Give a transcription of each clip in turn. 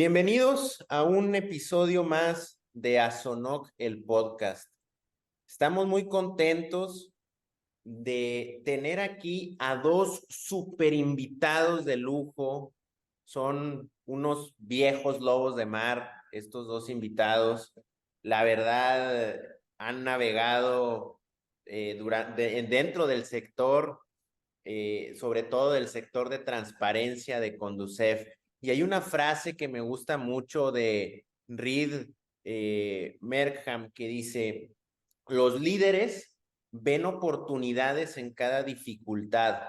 Bienvenidos a un episodio más de Asonoc, el podcast. Estamos muy contentos de tener aquí a dos super invitados de lujo. Son unos viejos lobos de mar, estos dos invitados. La verdad, han navegado dentro del sector, sobre todo del sector de transparencia de Conducef. Y hay una frase que me gusta mucho de Reed Merkham que dice: los líderes ven oportunidades en cada dificultad,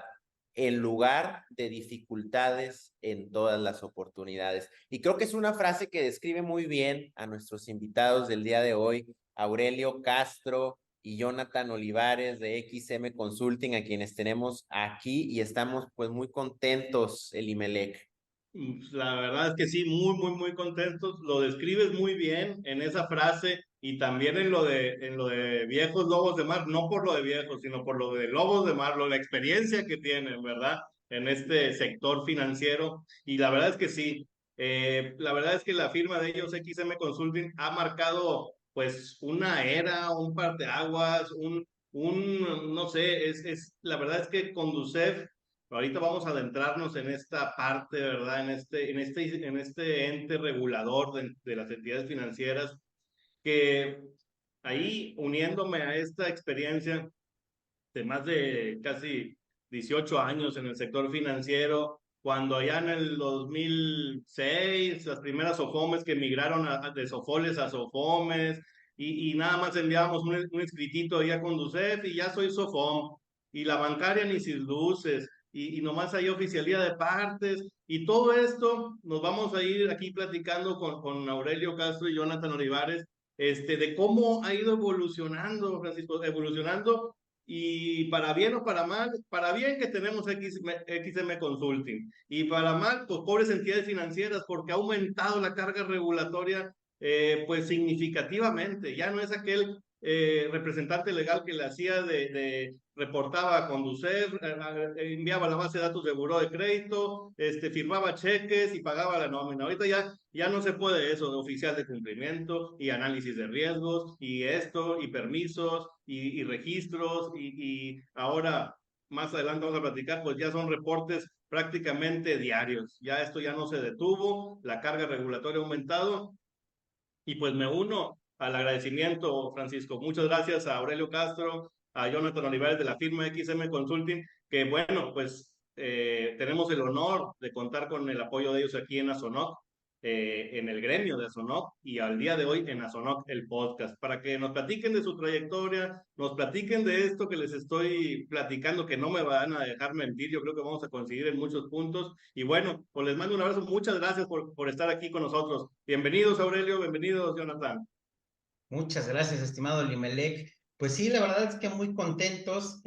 en lugar de dificultades en todas las oportunidades. Y creo que es una frase que describe muy bien a nuestros invitados del día de hoy, Aurelio Castro y Jonathan Olivares de XM Consulting, a quienes tenemos aquí y estamos pues muy contentos, Elimelec. La verdad es que sí, muy contentos. Lo describes muy bien en esa frase y también en lo de viejos lobos de mar, no por lo de viejos, sino por lo de lobos de mar, la experiencia que tienen, ¿verdad? En este sector financiero. Y la verdad es que sí, la verdad es que la firma de ellos, XM Consulting, ha marcado pues una era, un parteaguas, no sé, la verdad es que Conducef. Ahorita vamos a adentrarnos en esta parte, ¿verdad? En este ente regulador de las entidades financieras, que ahí uniéndome a esta experiencia de más de casi 18 años en el sector financiero, cuando allá en el 2006, las primeras SOFOMES que migraron de SOFOLES a SOFOMES, y nada más enviábamos un escritito ahí a Conducef y ya soy SOFOM, y la bancaria ni sus luces, y nomás hay oficialía de partes, y todo esto nos vamos a ir aquí platicando con Aurelio Castro y Jonathan Olivares, de cómo ha ido evolucionando, Francisco, evolucionando, y para bien o para mal, para bien que tenemos XM Consulting, y para mal, pues pobres entidades financieras, porque ha aumentado la carga regulatoria pues significativamente. Ya no es aquel representante legal que le hacía reportaba a Conducef, enviaba la base de datos de buró de crédito, firmaba cheques y pagaba la nómina. Ahorita ya no se puede eso de oficial de cumplimiento y análisis de riesgos y esto y permisos y registros y ahora más adelante vamos a platicar, pues ya son reportes prácticamente diarios. Ya esto ya no se detuvo, la carga regulatoria ha aumentado y pues me uno al agradecimiento, Francisco. Muchas gracias a Aurelio Castro, a Jonathan Olivares de la firma XM Consulting, que bueno, pues tenemos el honor de contar con el apoyo de ellos aquí en Asonoc, en el gremio de Asonoc y al día de hoy en Asonoc el podcast, para que nos platiquen de su trayectoria, nos platiquen de esto que les estoy platicando, que no me van a dejar mentir, yo creo que vamos a coincidir en muchos puntos. Y bueno, pues les mando un abrazo, muchas gracias por estar aquí con nosotros. Bienvenidos, Aurelio, bienvenidos, Jonathan. Muchas gracias, estimado Limelec. Pues sí, la verdad es que muy contentos,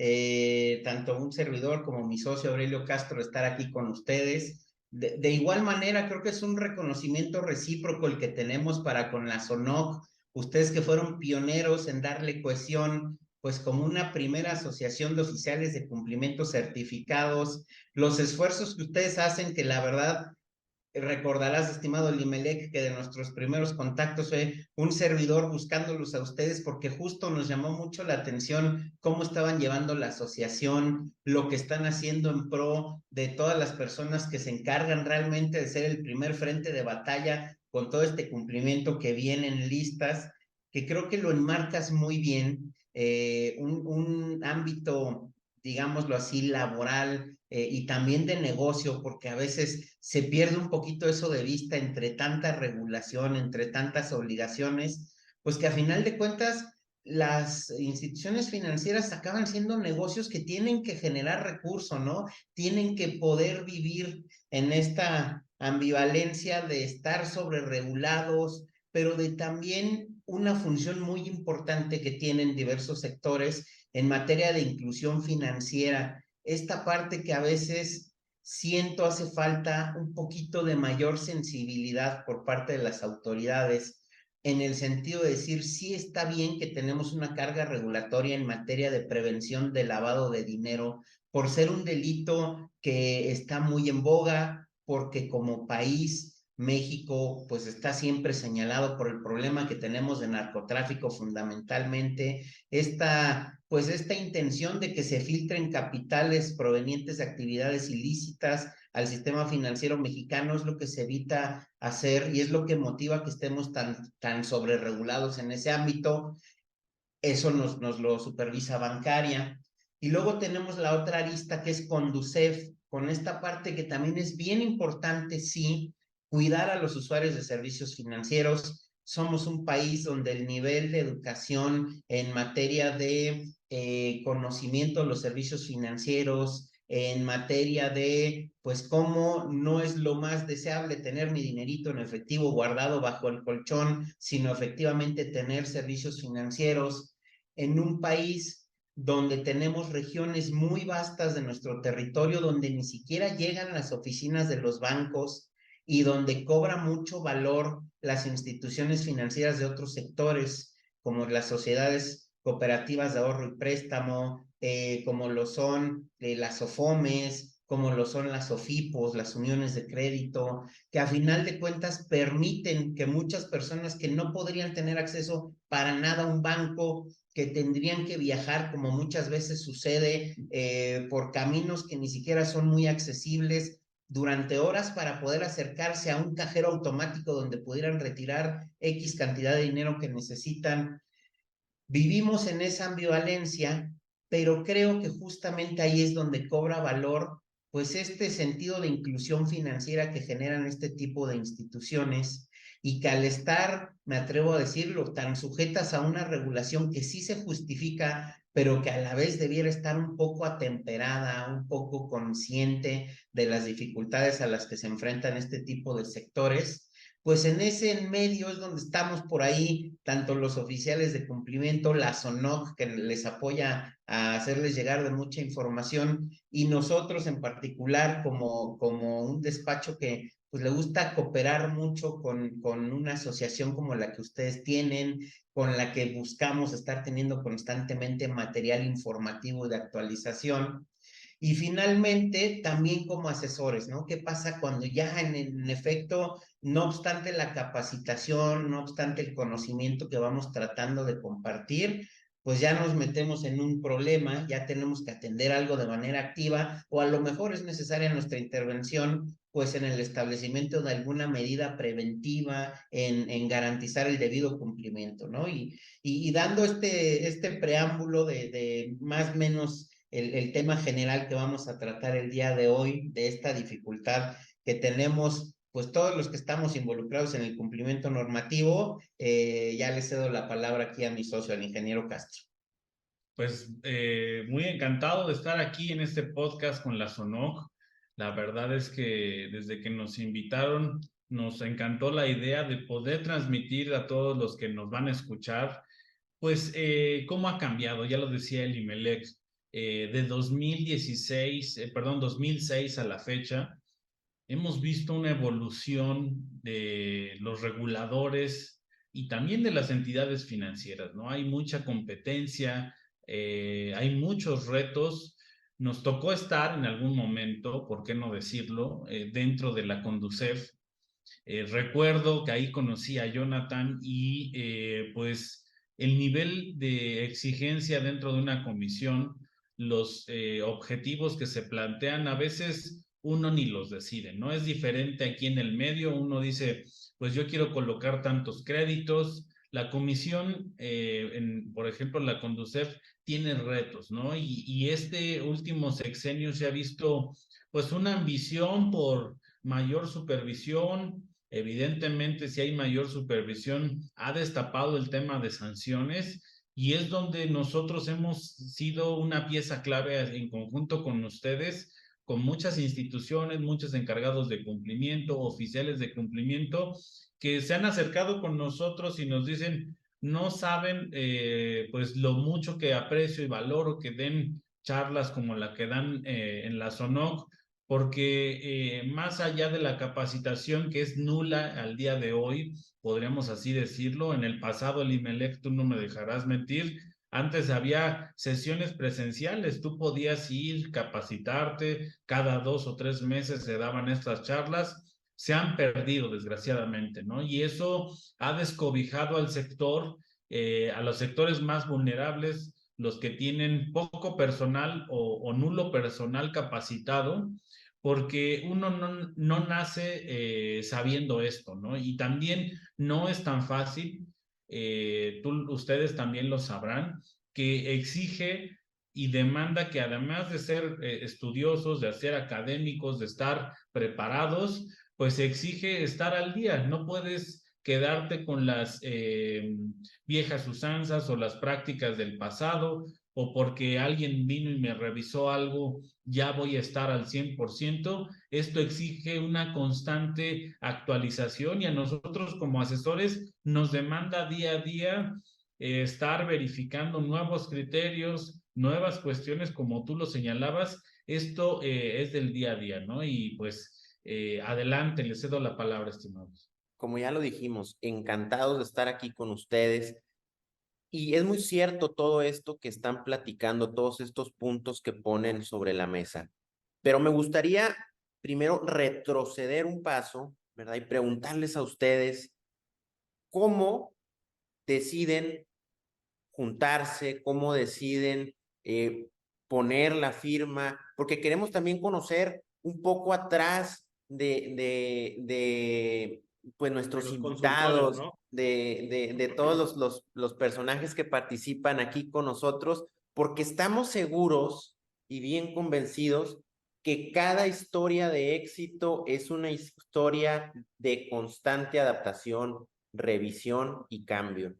tanto un servidor como mi socio Aurelio Castro, de estar aquí con ustedes. De igual manera, creo que es un reconocimiento recíproco el que tenemos para con la SONOC, ustedes que fueron pioneros en darle cohesión, pues como una primera asociación de oficiales de cumplimiento certificados, los esfuerzos que ustedes hacen, que la verdad recordarás, estimado Limelec, que de nuestros primeros contactos fue un servidor buscándolos a ustedes porque justo nos llamó mucho la atención cómo estaban llevando la asociación, lo que están haciendo en pro de todas las personas que se encargan realmente de ser el primer frente de batalla con todo este cumplimiento que vienen listas, que creo que lo enmarcas muy bien, un ámbito, digámoslo así, laboral, y también de negocio, porque a veces se pierde un poquito eso de vista entre tanta regulación, entre tantas obligaciones, pues que a final de cuentas las instituciones financieras acaban siendo negocios que tienen que generar recursos, ¿no? Tienen que poder vivir en esta ambivalencia de estar sobre regulados, pero de también una función muy importante que tienen diversos sectores en materia de inclusión financiera, esta parte que a veces siento hace falta un poquito de mayor sensibilidad por parte de las autoridades, en el sentido de decir, sí está bien que tenemos una carga regulatoria en materia de prevención de lavado de dinero, por ser un delito que está muy en boga, porque como país México pues está siempre señalado por el problema que tenemos de narcotráfico fundamentalmente, esta intención de que se filtren capitales provenientes de actividades ilícitas al sistema financiero mexicano es lo que se evita hacer y es lo que motiva que estemos tan sobreregulados en ese ámbito. Eso nos lo supervisa bancaria. Y luego tenemos la otra arista que es Conducef, con esta parte que también es bien importante, sí, cuidar a los usuarios de servicios financieros. Somos un país donde el nivel de educación en materia de conocimiento de los servicios financieros, en materia de, pues, cómo no es lo más deseable tener mi dinerito en efectivo guardado bajo el colchón, sino efectivamente tener servicios financieros en un país donde tenemos regiones muy vastas de nuestro territorio, donde ni siquiera llegan las oficinas de los bancos y donde cobra mucho valor las instituciones financieras de otros sectores, como las sociedades cooperativas de ahorro y préstamo, como lo son las SOFOMES, como lo son las SOFIPOS, las uniones de crédito, que a final de cuentas permiten que muchas personas que no podrían tener acceso para nada a un banco, que tendrían que viajar, como muchas veces sucede, por caminos que ni siquiera son muy accesibles, durante horas para poder acercarse a un cajero automático donde pudieran retirar X cantidad de dinero que necesitan. Vivimos en esa ambivalencia, pero creo que justamente ahí es donde cobra valor, pues, este sentido de inclusión financiera que generan este tipo de instituciones y que al estar, me atrevo a decirlo, tan sujetas a una regulación que sí se justifica, pero que a la vez debiera estar un poco atemperada, un poco consciente de las dificultades a las que se enfrentan este tipo de sectores, pues en ese medio es donde estamos por ahí, tanto los oficiales de cumplimiento, la SONOC, que les apoya a hacerles llegar de mucha información, y nosotros en particular como un despacho que pues le gusta cooperar mucho con una asociación como la que ustedes tienen, con la que buscamos estar teniendo constantemente material informativo de actualización. Y finalmente, también como asesores, ¿no? ¿Qué pasa cuando ya en efecto, no obstante la capacitación, no obstante el conocimiento que vamos tratando de compartir, pues ya nos metemos en un problema, ya tenemos que atender algo de manera activa, o a lo mejor es necesaria nuestra intervención, pues en el establecimiento de alguna medida preventiva, en garantizar el debido cumplimiento, ¿no? Y dando este preámbulo de más o menos el tema general que vamos a tratar el día de hoy, de esta dificultad que tenemos, pues todos los que estamos involucrados en el cumplimiento normativo, ya le cedo la palabra aquí a mi socio, al ingeniero Castro. Pues muy encantado de estar aquí en este podcast con la SONOC. La verdad es que desde que nos invitaron, nos encantó la idea de poder transmitir a todos los que nos van a escuchar, pues cómo ha cambiado, ya lo decía el IMELEC, de 2006 a la fecha, hemos visto una evolución de los reguladores y también de las entidades financieras, ¿no? Hay mucha competencia, hay muchos retos. Nos tocó estar en algún momento, ¿por qué no decirlo?, dentro de la Conducef. Recuerdo que ahí conocí a Jonathan y pues el nivel de exigencia dentro de una comisión, los objetivos que se plantean, a veces uno ni los decide, ¿no? Es diferente aquí en el medio, uno dice, pues yo quiero colocar tantos créditos, la comisión, por ejemplo, la Conducef tiene retos, ¿no? Y este último sexenio se ha visto pues una ambición por mayor supervisión. Evidentemente, si hay mayor supervisión, ha destapado el tema de sanciones y es donde nosotros hemos sido una pieza clave en conjunto con ustedes, con muchas instituciones, muchos encargados de cumplimiento, oficiales de cumplimiento, que se han acercado con nosotros y nos dicen, no saben pues lo mucho que aprecio y valoro que den charlas como la que dan en la SONOC, porque más allá de la capacitación que es nula al día de hoy, podríamos así decirlo, en el pasado el IMELEC, tú no me dejarás mentir, antes había sesiones presenciales, tú podías ir, capacitarte, cada 2 o 3 meses se daban estas charlas, se han perdido, desgraciadamente, ¿no? Y eso ha descobijado al sector, a los sectores más vulnerables, los que tienen poco personal o nulo personal capacitado, porque uno no nace sabiendo esto, ¿no? Y también no es tan fácil, ustedes también lo sabrán, que exige y demanda que además de ser estudiosos, de ser académicos, de estar preparados, pues exige estar al día. No puedes quedarte con las viejas usanzas o las prácticas del pasado, o porque alguien vino y me revisó algo, ya voy a estar al 100%. Esto exige una constante actualización y a nosotros como asesores nos demanda día a día estar verificando nuevos criterios, nuevas cuestiones, como tú lo señalabas. Esto es del día a día, ¿no? Y pues adelante, les cedo la palabra, estimados. Como ya lo dijimos, encantados de estar aquí con ustedes. Y es muy cierto todo esto que están platicando, todos estos puntos que ponen sobre la mesa. Pero me gustaría primero retroceder un paso, ¿verdad? Y preguntarles a ustedes cómo deciden juntarse, cómo deciden poner la firma, porque queremos también conocer un poco atrás de pues nuestros Los consultores, invitados, ¿no? de todos los personajes que participan aquí con nosotros, porque estamos seguros y bien convencidos que cada historia de éxito es una historia de constante adaptación, revisión y cambio.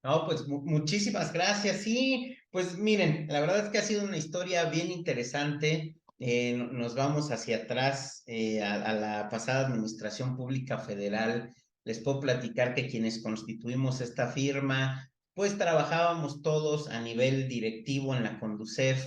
No, pues muchísimas gracias. Sí, pues miren, la verdad es que ha sido una historia bien interesante. Nos vamos hacia atrás a la pasada Administración Pública Federal. Les puedo platicar que quienes constituimos esta firma, pues trabajábamos todos a nivel directivo en la Conducef.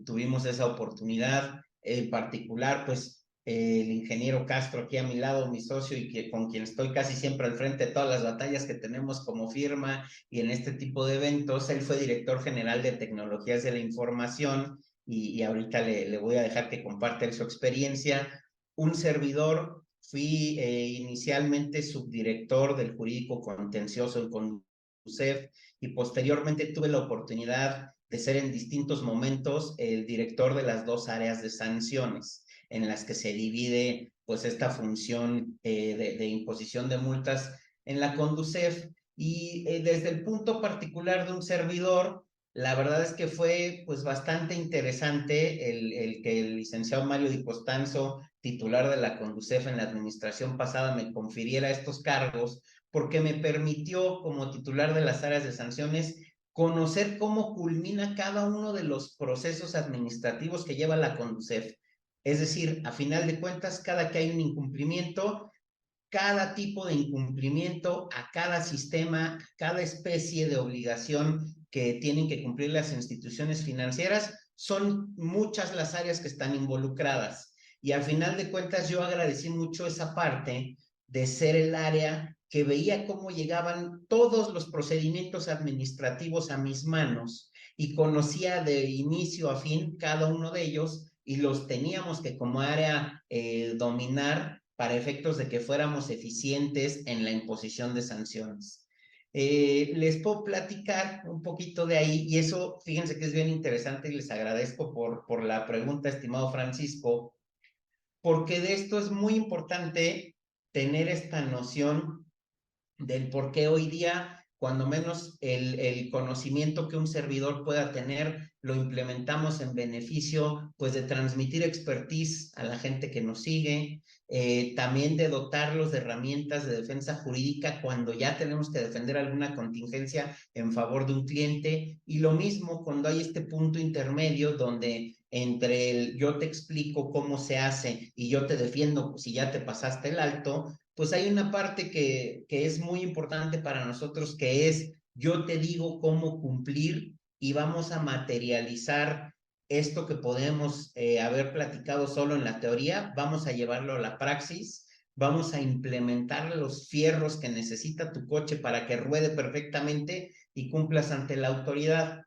Tuvimos esa oportunidad. En particular, pues el ingeniero Castro aquí a mi lado, mi socio y con quien estoy casi siempre al frente de todas las batallas que tenemos como firma y en este tipo de eventos. Él fue director general de tecnologías de la información y ahorita le voy a dejar que comparte su experiencia. Un servidor, fui inicialmente subdirector del jurídico contencioso en Conducef y posteriormente tuve la oportunidad de ser en distintos momentos el director de las dos áreas de sanciones en las que se divide pues esta función de imposición de multas en la Conducef. Y desde el punto particular de un servidor, la verdad es que fue pues bastante interesante el que el licenciado Mario Di Costanzo, titular de la Conducef en la administración pasada, me confiriera estos cargos, porque me permitió como titular de las áreas de sanciones conocer cómo culmina cada uno de los procesos administrativos que lleva la Conducef. Es decir, a final de cuentas, cada que hay un incumplimiento, cada tipo de incumplimiento, a cada sistema, a cada especie de obligación que tienen que cumplir las instituciones financieras, son muchas las áreas que están involucradas. Y al final de cuentas, yo agradecí mucho esa parte de ser el área que veía cómo llegaban todos los procedimientos administrativos a mis manos y conocía de inicio a fin cada uno de ellos y los teníamos que como área dominar para efectos de que fuéramos eficientes en la imposición de sanciones. Les puedo platicar un poquito de ahí y eso, fíjense que es bien interesante y les agradezco por la pregunta, estimado Francisco, porque de esto es muy importante tener esta noción del por qué hoy día, cuando menos el conocimiento que un servidor pueda tener, lo implementamos en beneficio, pues de transmitir expertise a la gente que nos sigue, también de dotarlos de herramientas de defensa jurídica cuando ya tenemos que defender alguna contingencia en favor de un cliente, y lo mismo cuando hay este punto intermedio donde entre el yo te explico cómo se hace y yo te defiendo si ya te pasaste el alto, pues hay una parte que es muy importante para nosotros, que es yo te digo cómo cumplir y vamos a materializar esto que podemos haber platicado solo en la teoría, vamos a llevarlo a la praxis, vamos a implementar los fierros que necesita tu coche para que ruede perfectamente y cumplas ante la autoridad.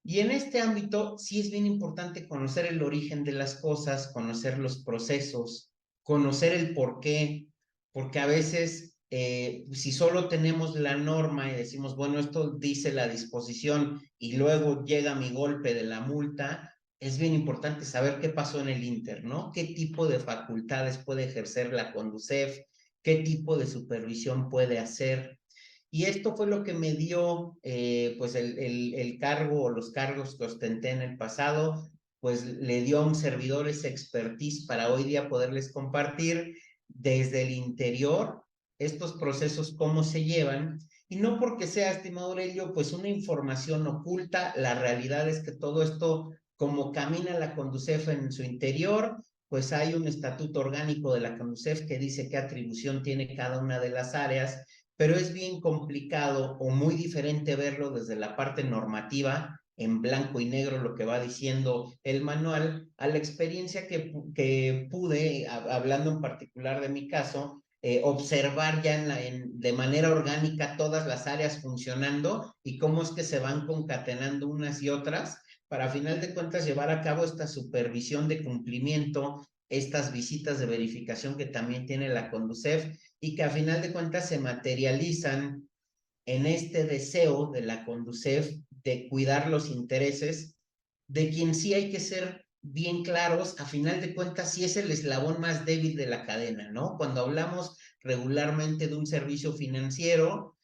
Y en este ámbito sí es bien importante conocer el origen de las cosas, conocer los procesos, conocer el por qué, porque a veces si solo tenemos la norma y decimos, bueno, esto dice la disposición y luego llega mi golpe de la multa, es bien importante saber qué pasó en el Inter, ¿no? ¿Qué tipo de facultades puede ejercer la Conducef? ¿Qué tipo de supervisión puede hacer? Y esto fue lo que me dio pues el cargo o los cargos que ostenté en el pasado, pues le dio a un servidor esa expertise para hoy día poderles compartir desde el interior estos procesos, cómo se llevan. Y no porque sea, estimado Aurelio, pues una información oculta, la realidad es que todo esto, como camina la Conducef en su interior, pues hay un estatuto orgánico de la Conducef que dice qué atribución tiene cada una de las áreas, pero es bien complicado o muy diferente verlo desde la parte normativa, en blanco y negro lo que va diciendo el manual, a la experiencia que pude, hablando en particular de mi caso, observar ya de manera orgánica todas las áreas funcionando y cómo es que se van concatenando unas y otras para a final de cuentas llevar a cabo esta supervisión de cumplimiento, estas visitas de verificación que también tiene la Conducef y que a final de cuentas se materializan en este deseo de la Conducef de cuidar los intereses de quien sí hay que ser bien claros, a final de cuentas sí es el eslabón más débil de la cadena, ¿no? Cuando hablamos regularmente de un servicio financiero,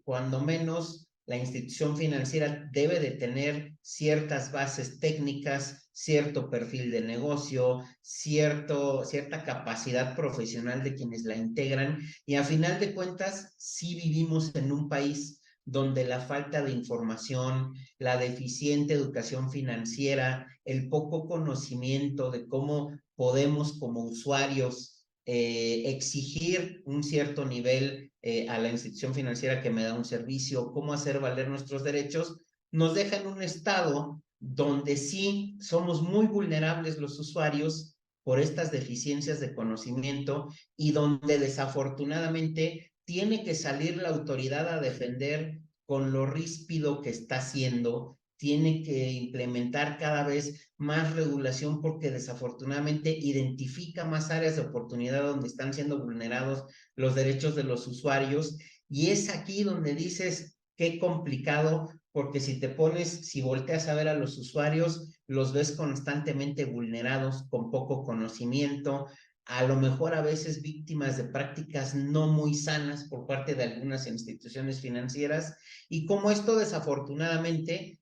cuando menos la institución financiera debe de tener ciertas bases técnicas, cierto perfil de negocio, cierta capacidad profesional de quienes la integran y a final de cuentas sí vivimos en un país donde la falta de información, la deficiente educación financiera, el poco conocimiento de cómo podemos como usuarios exigir un cierto nivel a la institución financiera que me da un servicio, cómo hacer valer nuestros derechos, nos deja en un estado donde sí somos muy vulnerables los usuarios por estas deficiencias de conocimiento y donde desafortunadamente tiene que salir la autoridad a defender con lo ríspido que está haciendo, tiene que implementar cada vez más regulación porque desafortunadamente identifica más áreas de oportunidad donde están siendo vulnerados los derechos de los usuarios y es aquí donde dices qué complicado porque si te pones, si volteas a ver a los usuarios, los ves constantemente vulnerados, con poco conocimiento, a lo mejor a veces víctimas de prácticas no muy sanas por parte de algunas instituciones financieras y como esto desafortunadamente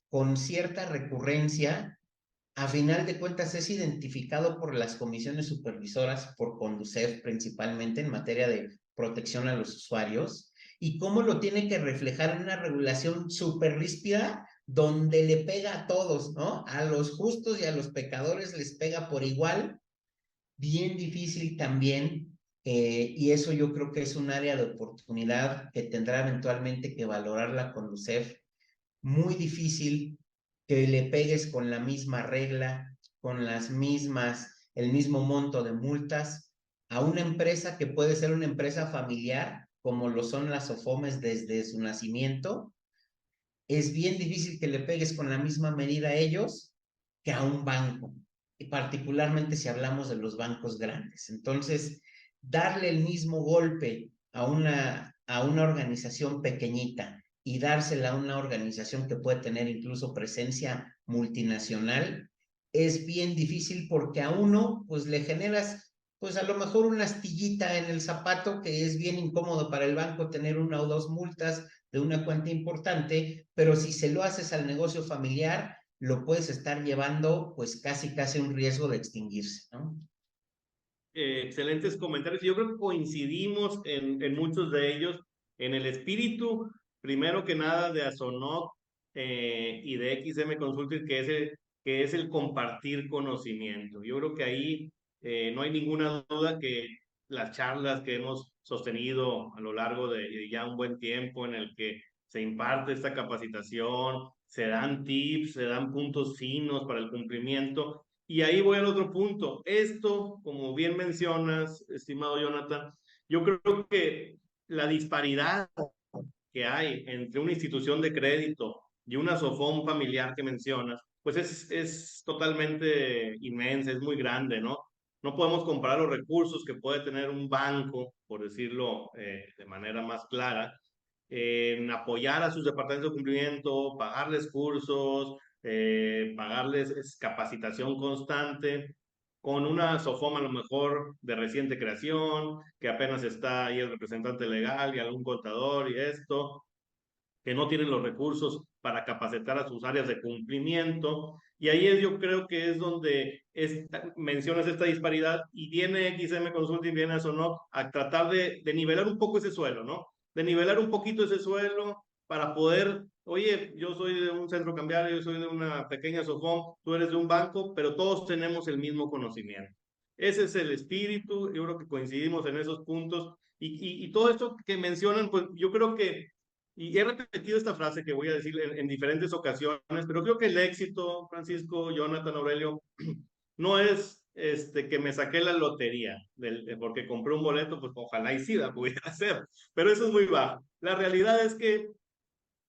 con cierta recurrencia a final de cuentas es identificado por las comisiones supervisoras, por Conducef principalmente en materia de protección a los usuarios, y cómo lo tiene que reflejar en una regulación súper ríspida donde le pega a todos, ¿no? A los justos y a los pecadores les pega por igual, bien difícil también, y eso yo creo que es un área de oportunidad que tendrá eventualmente que valorar la Conducef, muy difícil que le pegues con la misma regla, con las mismas, el mismo monto de multas a una empresa que puede ser una empresa familiar, como lo son las OFOMES desde su nacimiento. Es bien difícil que le pegues con la misma medida a ellos que a un banco, y particularmente si hablamos de los bancos grandes. Entonces, darle el mismo golpe a una organización pequeñita y dársela a una organización que puede tener incluso presencia multinacional, es bien difícil porque a uno pues le generas pues a lo mejor una astillita en el zapato que es bien incómodo para el banco tener una o dos multas de una cuenta importante, pero si se lo haces al negocio familiar, lo puedes estar llevando pues casi un riesgo de extinguirse, ¿no? Excelentes comentarios. Yo creo que coincidimos en muchos de ellos, en el espíritu, primero que nada, de Asonoc y de XM Consulting, que es el compartir conocimiento. Yo creo que ahí no hay ninguna duda que las charlas que hemos sostenido a lo largo de ya un buen tiempo en el que se imparte esta capacitación, se dan tips, se dan puntos finos para el cumplimiento. Y ahí voy al otro punto. Esto, como bien mencionas, estimado Jonathan, yo creo que la disparidad que hay entre una institución de crédito y una SOFOM familiar que mencionas, pues es totalmente inmensa, es muy grande, ¿no? No podemos comparar los recursos que puede tener un banco, por decirlo de manera más clara, en apoyar a sus departamentos de cumplimiento, pagarles cursos, pagarles capacitación constante, con una SOFOM a lo mejor de reciente creación, que apenas está ahí el representante legal y algún contador y esto, que no tienen los recursos para capacitar a sus áreas de cumplimiento. Y ahí es, yo creo que es donde mencionas esta disparidad y viene XM Consulting, viene a Sonoc a tratar de nivelar un poco ese suelo, ¿no? De nivelar un poquito ese suelo para poder, oye, yo soy de un centro cambiario, yo soy de una pequeña SOFOM, tú eres de un banco, pero todos tenemos el mismo conocimiento. Ese es el espíritu, yo creo que coincidimos en esos puntos. Y todo esto que mencionan, pues yo creo que y he repetido esta frase que voy a decir en diferentes ocasiones, pero creo que el éxito, Francisco, Jonathan, Aurelio, no es que me saqué la lotería, porque compré un boleto, pues ojalá y sí la pudiera hacer, pero eso es muy bajo. La realidad es que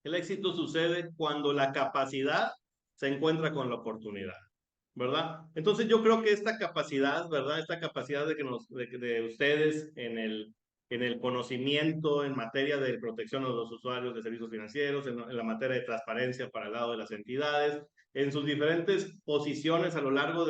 el éxito sucede cuando la capacidad se encuentra con la oportunidad, ¿verdad? Entonces yo creo que esta capacidad, ¿verdad? Esta capacidad de ustedes en el conocimiento en materia de protección a los usuarios de servicios financieros, en la materia de transparencia para el lado de las entidades, en sus diferentes posiciones a lo largo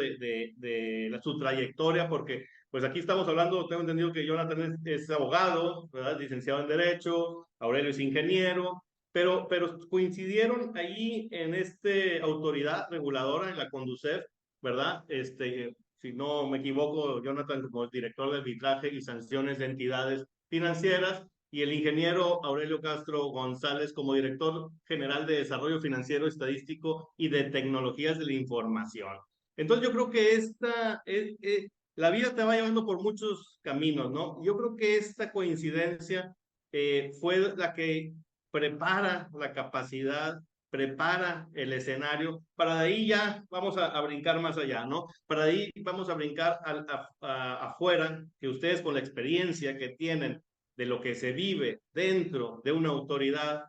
su trayectoria, porque pues aquí estamos hablando, tengo entendido que Jonathan es abogado, ¿verdad? Licenciado en Derecho, Aurelio es ingeniero, pero coincidieron ahí en autoridad reguladora, en la Conducef, ¿verdad? Si no me equivoco, Jonathan como director de arbitraje y sanciones de entidades financieras, y el ingeniero Aurelio Castro González como director general de Desarrollo Financiero, Estadístico y de Tecnologías de la Información. Entonces yo creo que la vida te va llevando por muchos caminos, ¿no? Yo creo que esta coincidencia fue la que prepara la capacidad, prepara el escenario, para de ahí ya vamos a brincar más allá, ¿no? Para de ahí vamos a brincar afuera, que ustedes con la experiencia que tienen de lo que se vive dentro de una autoridad,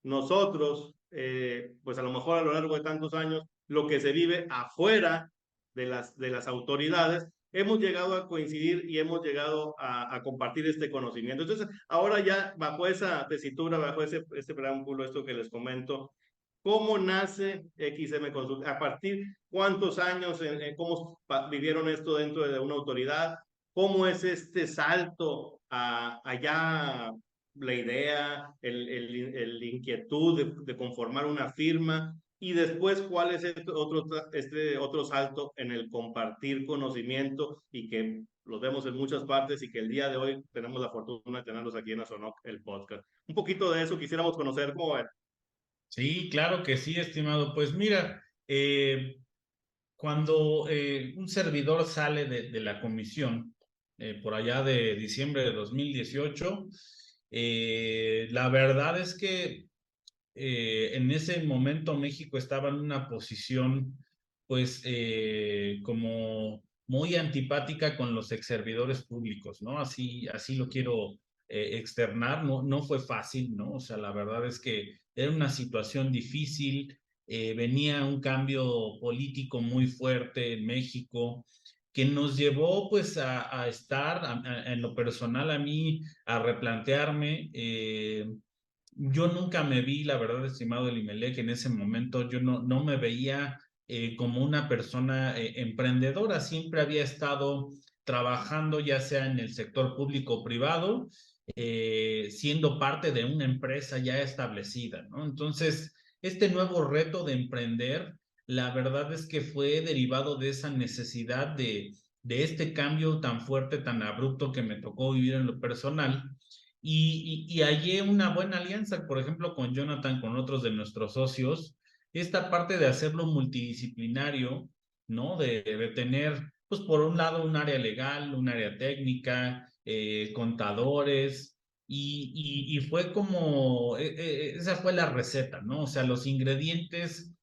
nosotros, pues a lo mejor a lo largo de tantos años, lo que se vive afuera de las autoridades, hemos llegado a coincidir y hemos llegado a compartir este conocimiento. Entonces, ahora ya bajo esa tesitura, bajo este preámbulo, esto que les comento, ¿cómo nace XM Consult? ¿A partir cuántos años, cómo vivieron esto dentro de una autoridad? ¿Cómo es este salto allá, la idea, el inquietud de conformar una firma? Y después, ¿cuál es otro salto en el compartir conocimiento y que los vemos en muchas partes y que el día de hoy tenemos la fortuna de tenerlos aquí en Asonoc, el podcast? Un poquito de eso quisiéramos conocer, ¿cómo ven? Sí, claro que sí, estimado. Pues mira, cuando un servidor sale de la comisión, por allá de diciembre de 2018, la verdad es que en ese momento México estaba en una posición, pues, como muy antipática con los exservidores públicos, ¿no? Así lo quiero externar, no fue fácil, ¿no? O sea, la verdad es que era una situación difícil, venía un cambio político muy fuerte en México, que nos llevó pues a estar, en lo personal a mí, a replantearme. Yo nunca me vi, la verdad, estimado Elimelech, en ese momento yo no me veía como una persona emprendedora, siempre había estado trabajando ya sea en el sector público o privado, siendo parte de una empresa ya establecida, ¿no? Entonces, este nuevo reto de emprender, la verdad es que fue derivado de esa necesidad de este cambio tan fuerte, tan abrupto que me tocó vivir en lo personal. Y hallé una buena alianza, por ejemplo, con Jonathan, con otros de nuestros socios, esta parte de hacerlo multidisciplinario, ¿no? De tener, pues por un lado, un área legal, un área técnica, contadores, y fue como, esa fue la receta, ¿no? O sea, los ingredientes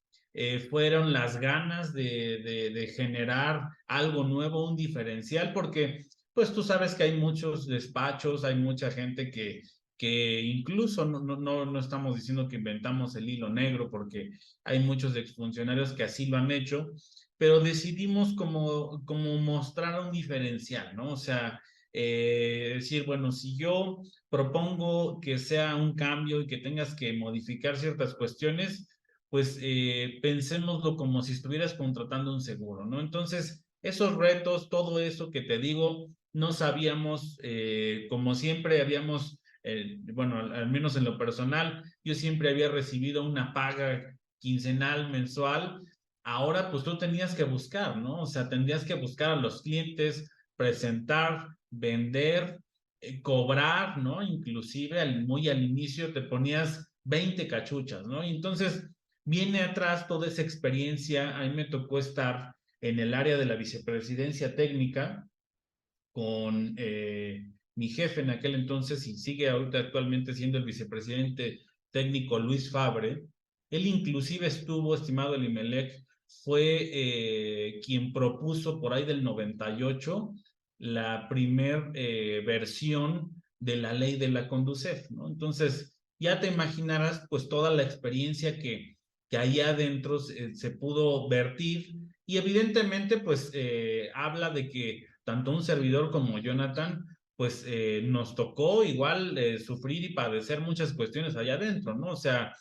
fueron las ganas de generar algo nuevo, un diferencial, porque pues tú sabes que hay muchos despachos, hay mucha gente que incluso no estamos diciendo que inventamos el hilo negro, porque hay muchos exfuncionarios que así lo han hecho, pero decidimos como mostrar un diferencial, ¿no? O sea, decir, bueno, si yo propongo que sea un cambio y que tengas que modificar ciertas cuestiones, pues pensémoslo como si estuvieras contratando un seguro, ¿no? Entonces, esos retos, todo eso que te digo, no sabíamos, como siempre habíamos, bueno, al menos en lo personal, yo siempre había recibido una paga quincenal, mensual. Ahora pues tú tenías que buscar, ¿no? O sea, tendrías que buscar a los clientes, presentar, vender, cobrar, ¿no? Inclusive muy al inicio te ponías 20 cachuchas, ¿no? Y entonces viene atrás toda esa experiencia. A mí me tocó estar en el área de la vicepresidencia técnica con mi jefe en aquel entonces y sigue ahorita actualmente siendo el vicepresidente técnico Luis Fabre. Él inclusive estuvo, estimado Elimelech, fue quien propuso por ahí del 98 la primer versión de la ley de la Conducef, ¿no? Entonces, ya te imaginarás pues toda la experiencia que ahí adentro se pudo vertir y evidentemente pues habla de que tanto un servidor como Jonathan pues nos tocó igual sufrir y padecer muchas cuestiones allá adentro, ¿no? O sea,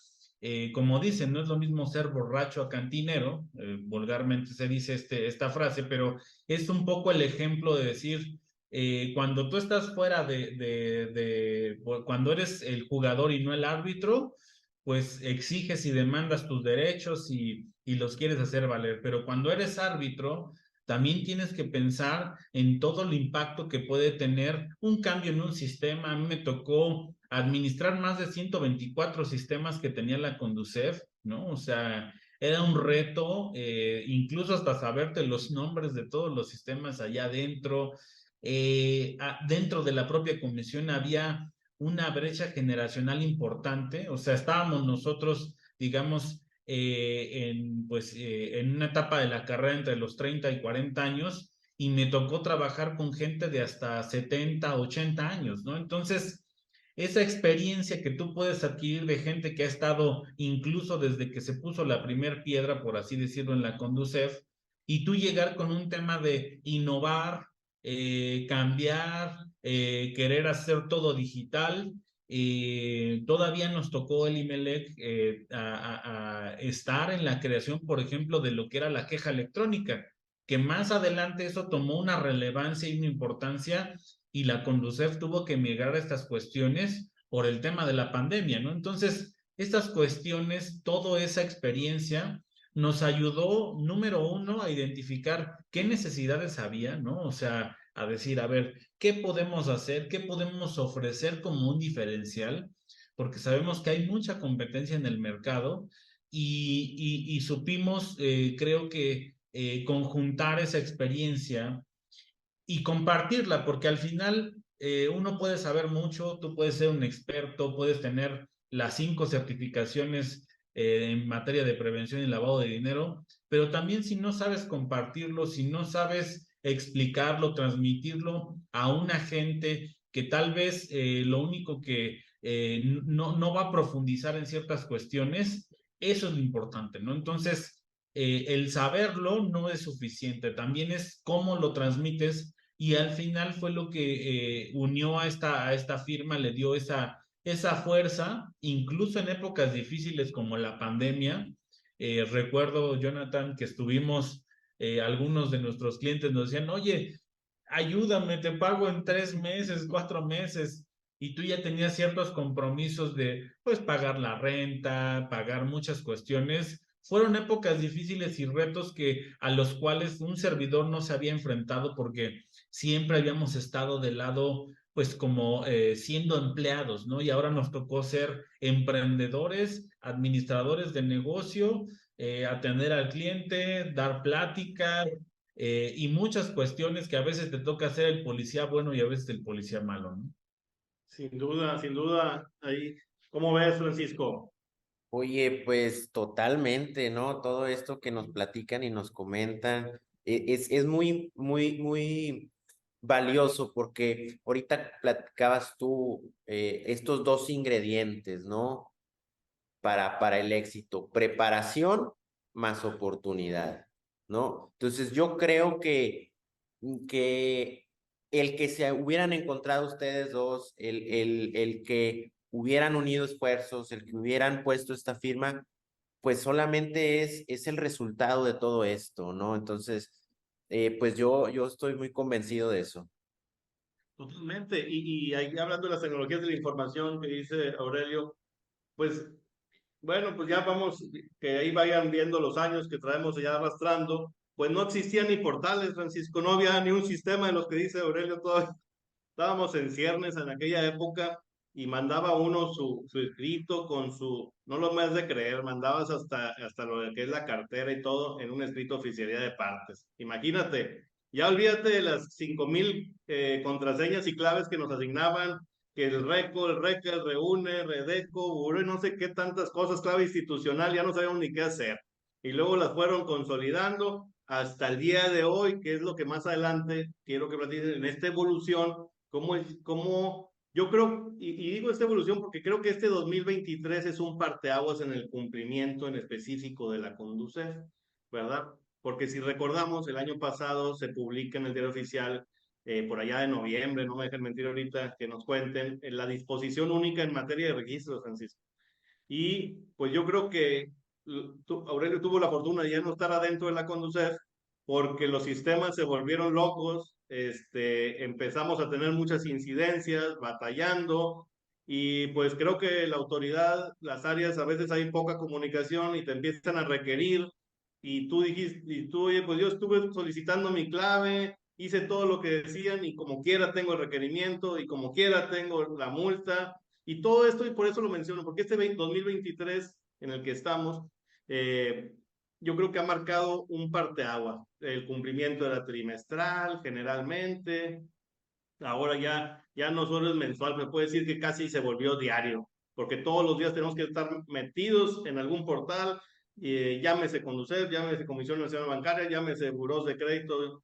como dicen, no es lo mismo ser borracho a cantinero, vulgarmente se dice esta frase, pero es un poco el ejemplo de decir, cuando tú estás fuera cuando eres el jugador y no el árbitro, pues exiges y demandas tus derechos y los quieres hacer valer, pero cuando eres árbitro, también tienes que pensar en todo el impacto que puede tener un cambio en un sistema. A mí me tocó administrar más de 124 sistemas que tenía la Conducef, ¿no? O sea, era un reto, incluso hasta saberte los nombres de todos los sistemas allá adentro. Dentro de la propia comisión había una brecha generacional importante, o sea, estábamos nosotros, digamos, en una etapa de la carrera entre los 30 y 40 años y me tocó trabajar con gente de hasta 70, 80 años, ¿no? Entonces, esa experiencia que tú puedes adquirir de gente que ha estado incluso desde que se puso la primer piedra, por así decirlo, en la Conducef, y tú llegar con un tema de innovar, cambiar, querer hacer todo digital. Todavía nos tocó el IMELEC a estar en la creación, por ejemplo, de lo que era la queja electrónica, que más adelante eso tomó una relevancia y una importancia y la Conducef tuvo que migrar a estas cuestiones por el tema de la pandemia, ¿no? Entonces, estas cuestiones, toda esa experiencia nos ayudó, número uno, a identificar qué necesidades había, ¿no? O sea, a decir, a ver, ¿qué podemos hacer? ¿Qué podemos ofrecer como un diferencial? Porque sabemos que hay mucha competencia en el mercado y supimos, creo que, conjuntar esa experiencia y compartirla, porque al final uno puede saber mucho, tú puedes ser un experto, puedes tener las 5 certificaciones en materia de prevención y lavado de dinero, pero también si no sabes compartirlo, si no sabes explicarlo, transmitirlo a una gente que tal vez lo único que no va a profundizar en ciertas cuestiones, eso es lo importante, ¿no? Entonces, el saberlo no es suficiente, también es cómo lo transmites y al final fue lo que unió a esta firma, le dio esa fuerza, incluso en épocas difíciles como la pandemia. Recuerdo, Jonathan, que estuvimos, algunos de nuestros clientes nos decían, oye, ayúdame, te pago en 3 meses, 4 meses, y tú ya tenías ciertos compromisos de, pues, pagar la renta, pagar muchas cuestiones. Fueron épocas difíciles y retos a los cuales un servidor no se había enfrentado porque siempre habíamos estado del lado, pues como siendo empleados, ¿no? Y ahora nos tocó ser emprendedores, administradores de negocio, atender al cliente, dar plática y muchas cuestiones que a veces te toca ser el policía bueno y a veces el policía malo, ¿no? Sin duda, sin duda. Ahí, ¿cómo ves, Francisco? Oye, pues totalmente, ¿no? Todo esto que nos platican y nos comentan es muy, muy, muy valioso porque ahorita platicabas tú estos dos ingredientes, ¿no? Para el éxito, preparación más oportunidad. ¿no? Entonces yo creo que el que se hubieran encontrado ustedes dos, el que hubieran unido esfuerzos, el que hubieran puesto esta firma, pues solamente es el resultado de todo esto, ¿no? Entonces, pues yo estoy muy convencido de eso. Totalmente. Y ahí hablando de las tecnologías de la información que dice Aurelio, pues bueno, pues ya vamos, que ahí vayan viendo los años que traemos ya arrastrando, pues no existían ni portales, Francisco, no había ni un sistema de los que dice Aurelio, todavía estábamos en ciernes en aquella época y mandaba uno su escrito con su, no lo me has de creer, mandabas hasta lo que es la cartera y todo en un escrito oficialidad de partes. Imagínate, ya olvídate de las 5,000 contraseñas y claves que nos asignaban, que el RECO, el RECA, el REUNE, REDECO, BURO y no sé qué tantas cosas, clave institucional, ya no sabíamos ni qué hacer. Y luego las fueron consolidando hasta el día de hoy, que es lo que más adelante quiero que platiquen en esta evolución, cómo yo creo, y digo esta evolución porque creo que este 2023 es un parteaguas en el cumplimiento en específico de la Conducef, ¿verdad? Porque si recordamos, el año pasado se publica en el Diario Oficial, por allá de noviembre, no me dejen mentir ahorita, que nos cuenten, la disposición única en materia de registros, Francisco. Y pues yo creo que Aurelio tuvo la fortuna de ya no estar adentro de la Conducef porque los sistemas se volvieron locos, empezamos a tener muchas incidencias, batallando, y pues creo que la autoridad, las áreas, a veces hay poca comunicación y te empiezan a requerir, y tú dijiste, y tú, oye, pues yo estuve solicitando mi clave, hice todo lo que decían y como quiera tengo el requerimiento y como quiera tengo la multa, y todo esto, y por eso lo menciono, porque este 2023 en el que estamos, yo creo que ha marcado un parteaguas. El cumplimiento era trimestral, generalmente. Ahora ya no solo es mensual, me puede decir que casi se volvió diario, porque todos los días tenemos que estar metidos en algún portal, llámese Conducef, llámese Comisión Nacional Bancaria, llámese Burós de Crédito,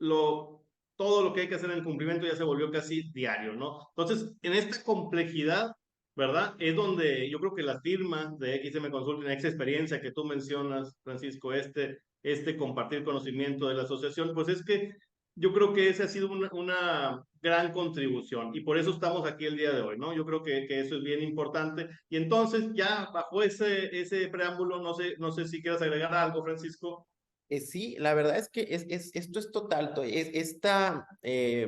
lo, todo lo que hay que hacer en el cumplimiento ya se volvió casi diario, ¿no? Entonces, en esta complejidad, ¿verdad? Es donde yo creo que la firma de XM Consulting, esa experiencia que tú mencionas, Francisco, compartir conocimiento de la asociación, pues es que yo creo que esa ha sido una gran contribución y por eso estamos aquí el día de hoy, ¿no? Yo creo que eso es bien importante. Y entonces, ya bajo ese preámbulo, no sé si quieras agregar algo, Francisco. Sí, la verdad es que esto es total. Esta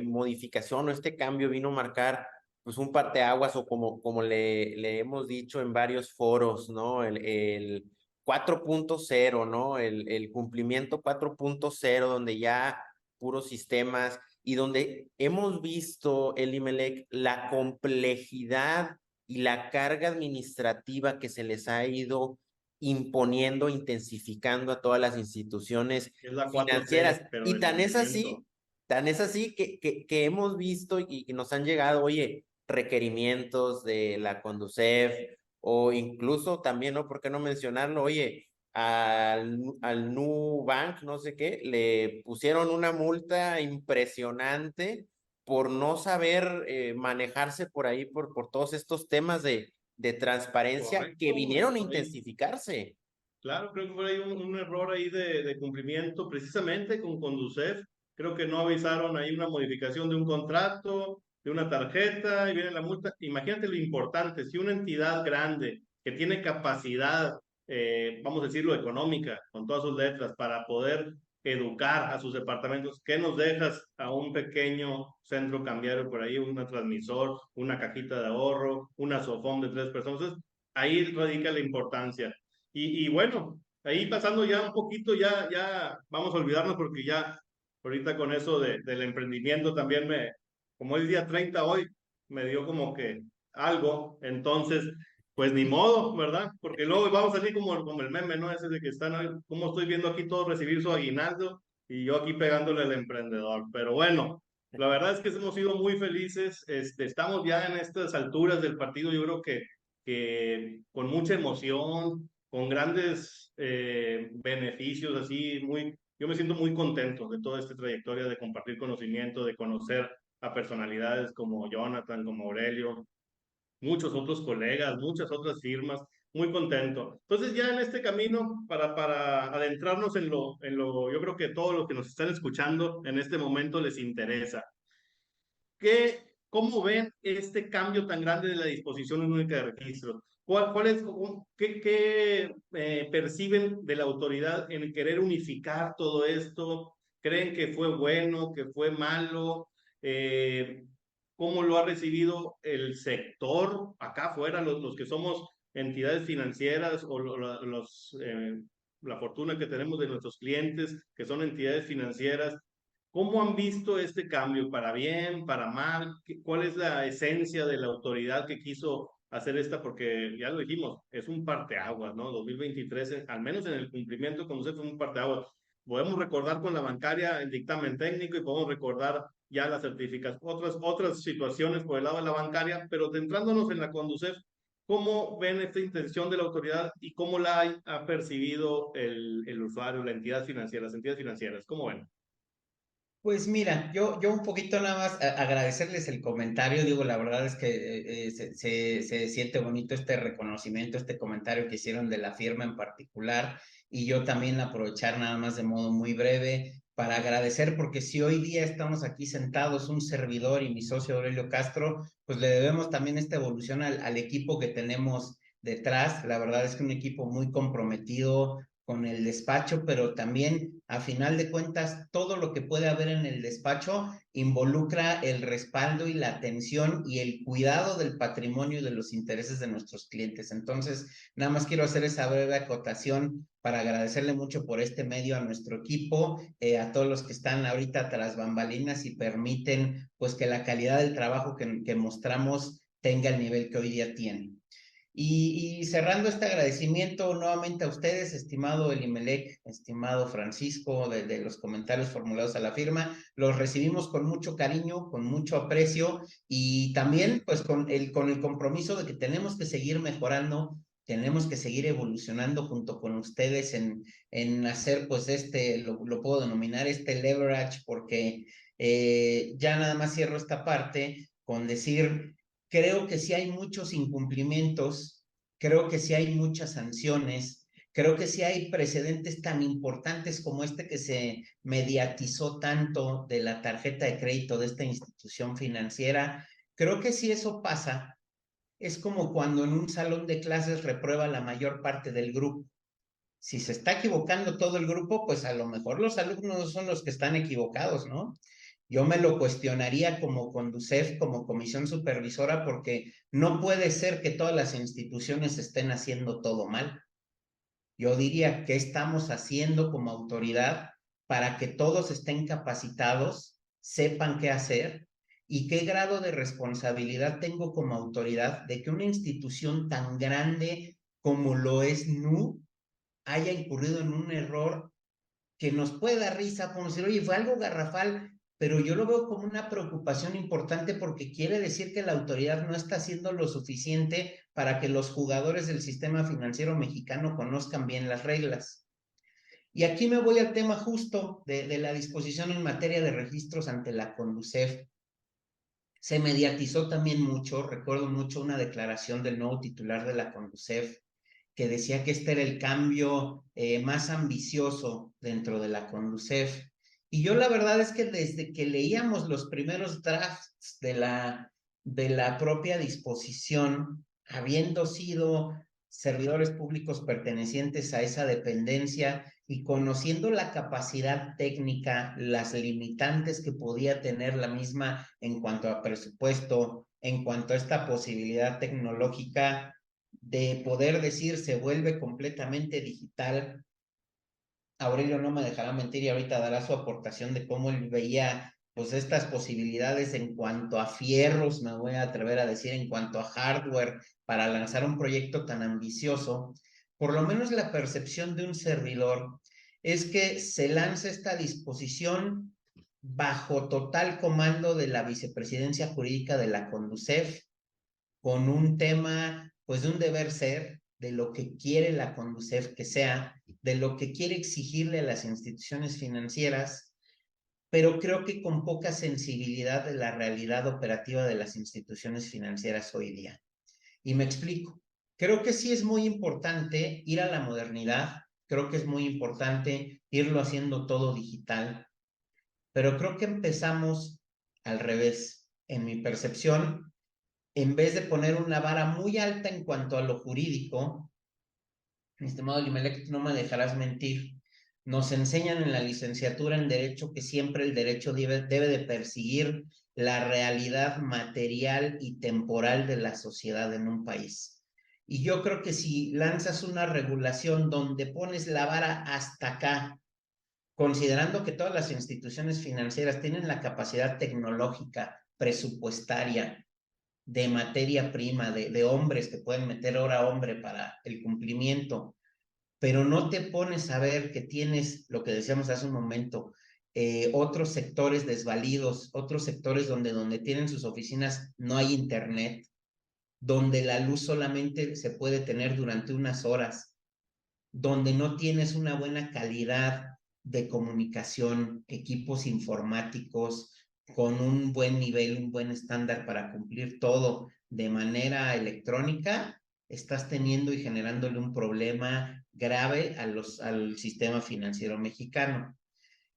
modificación o este cambio vino a marcar pues un parteaguas o como le hemos dicho en varios foros, ¿no? El 4.0, ¿no? El cumplimiento 4.0 donde ya puros sistemas y donde hemos visto, el IMELEC, la complejidad y la carga administrativa que se les ha ido imponiendo, intensificando a todas las instituciones Es la 4T, financieras. pero Y de cumplimiento. tan es así que hemos visto y nos han llegado, oye, requerimientos de la Conducef o incluso también, ¿no? ¿Por qué no mencionarlo? Oye, al Nubank, no sé qué, le pusieron una multa impresionante por no saber manejarse por ahí, por todos estos temas de transparencia que Correcto, vinieron a por ahí. intensificarse. Claro, creo que fue ahí un error ahí de cumplimiento, precisamente con Conducef. Creo que no avisaron ahí una modificación de un contrato, de una tarjeta, y viene la multa. Imagínate lo importante, si una entidad grande que tiene capacidad, vamos a decirlo, económica, con todas sus letras, para poder educar a sus departamentos, ¿qué nos dejas a un pequeño centro cambiario por ahí, un transmisor, una cajita de ahorro, una sofón de 3 personas? Entonces, ahí radica la importancia. Y bueno, ahí pasando ya un poquito, ya vamos a olvidarnos porque ya ahorita con eso del emprendimiento también como es día 30 hoy, me dio como que algo, entonces, pues ni modo, ¿verdad? Porque luego vamos a salir como el meme, ¿no? Ese de que están, como estoy viendo aquí todos recibir su aguinaldo y yo aquí pegándole al emprendedor, pero bueno. La verdad es que hemos sido muy felices, estamos ya en estas alturas del partido, yo creo que con mucha emoción, con grandes beneficios, así, yo me siento muy contento de toda esta trayectoria de compartir conocimiento, de conocer a personalidades como Jonathan, como Aurelio, muchos otros colegas, muchas otras firmas. muy contento. Entonces ya en este camino, para adentrarnos yo creo que todos los que nos están escuchando en este momento les interesa. ¿Cómo ven este cambio tan grande de la disposición única de registro? ¿Qué perciben de la autoridad en querer unificar todo esto? ¿Creen que fue bueno, que fue malo? ¿Cómo lo ha recibido el sector acá afuera, los que somos entidades financieras o la fortuna que tenemos de nuestros clientes que son entidades financieras? ¿Cómo han visto este cambio? ¿Para bien, para mal? ¿Cuál es la esencia de la autoridad que quiso hacer esta? Porque ya lo dijimos, es un parteaguas, ¿no? 2023, al menos en el cumplimiento con usted, fue un parteaguas. Podemos recordar con la bancaria el dictamen técnico y podemos recordar ya las certificaciones, otras situaciones por el lado de la bancaria, pero centrándonos en la Conducef, ¿cómo ven esta intención de la autoridad y cómo la ha percibido el usuario, la entidad financiera, las entidades financieras? ¿Cómo ven? Pues mira, yo un poquito nada más agradecerles el comentario, digo, la verdad es que se siente bonito este reconocimiento, este comentario que hicieron de la firma en particular, y yo también aprovechar nada más de modo muy breve para agradecer, porque si hoy día estamos aquí sentados, un servidor y mi socio Aurelio Castro, pues le debemos también esta evolución al equipo que tenemos detrás. La verdad es que un equipo muy comprometido con el despacho, pero también a final de cuentas todo lo que puede haber en el despacho involucra el respaldo y la atención y el cuidado del patrimonio y de los intereses de nuestros clientes. Entonces, nada más quiero hacer esa breve acotación para agradecerle mucho por este medio a nuestro equipo, a todos los que están ahorita tras bambalinas y permiten pues que la calidad del trabajo que mostramos tenga el nivel que hoy día tiene. Y cerrando este agradecimiento nuevamente a ustedes, estimado Elimelec, estimado Francisco, de los comentarios formulados a la firma, los recibimos con mucho cariño, con mucho aprecio y también pues con el compromiso de que tenemos que seguir mejorando, tenemos que seguir evolucionando junto con ustedes en hacer pues lo puedo denominar este leverage, porque ya nada más cierro esta parte con decir, creo que sí hay muchos incumplimientos, creo que sí hay muchas sanciones, creo que sí hay precedentes tan importantes como este que se mediatizó tanto de la tarjeta de crédito de esta institución financiera. Creo que si eso pasa, es como cuando en un salón de clases reprueba la mayor parte del grupo. Si se está equivocando todo el grupo, pues a lo mejor los alumnos son los que están equivocados, ¿no? Yo me lo cuestionaría como Conducef, como comisión supervisora, porque no puede ser que todas las instituciones estén haciendo todo mal. Yo diría, ¿qué estamos haciendo como autoridad para que todos estén capacitados, sepan qué hacer y qué grado de responsabilidad tengo como autoridad de que una institución tan grande como lo es NU haya incurrido en un error que nos puede dar risa, como decir, oye, fue algo garrafal, pero yo lo veo como una preocupación importante porque quiere decir que la autoridad no está haciendo lo suficiente para que los jugadores del sistema financiero mexicano conozcan bien las reglas. Y aquí me voy al tema justo de la disposición en materia de registros ante la Conducef. Se mediatizó también mucho, recuerdo mucho una declaración del nuevo titular de la Conducef, que decía que este era el cambio más ambicioso dentro de la Conducef. Y yo la verdad es que desde que leíamos los primeros drafts de la propia disposición, habiendo sido servidores públicos pertenecientes a esa dependencia y conociendo la capacidad técnica, las limitantes que podía tener la misma en cuanto a presupuesto, en cuanto a esta posibilidad tecnológica de poder decir se vuelve completamente digital. Aurelio no me dejará mentir y ahorita dará su aportación de cómo él veía pues estas posibilidades en cuanto a fierros, me voy a atrever a decir, en cuanto a hardware para lanzar un proyecto tan ambicioso. Por lo menos la percepción de un servidor es que se lanza esta disposición bajo total comando de la vicepresidencia jurídica de la Conducef, con un tema, pues de un deber ser, de lo que quiere la Conducef que sea, de lo que quiere exigirle a las instituciones financieras, pero creo que con poca sensibilidad de la realidad operativa de las instituciones financieras hoy día. Y me explico. Creo que sí es muy importante ir a la modernidad, creo que es muy importante irlo haciendo todo digital, pero creo que empezamos al revés. En mi percepción, en vez de poner una vara muy alta en cuanto a lo jurídico, mi estimado Limelec, no me dejarás mentir, nos enseñan en la licenciatura en Derecho que siempre el derecho debe de perseguir la realidad material y temporal de la sociedad en un país. Y yo creo que si lanzas una regulación donde pones la vara hasta acá, considerando que todas las instituciones financieras tienen la capacidad tecnológica, presupuestaria, de materia prima, de hombres que pueden meter hora hombre para el cumplimiento, pero no te pones a ver que tienes, lo que decíamos hace un momento, otros sectores desvalidos, otros sectores donde tienen sus oficinas no hay internet, donde la luz solamente se puede tener durante unas horas, donde no tienes una buena calidad de comunicación, equipos informáticos con un buen nivel, un buen estándar para cumplir todo de manera electrónica, estás teniendo y generándole un problema grave al sistema financiero mexicano.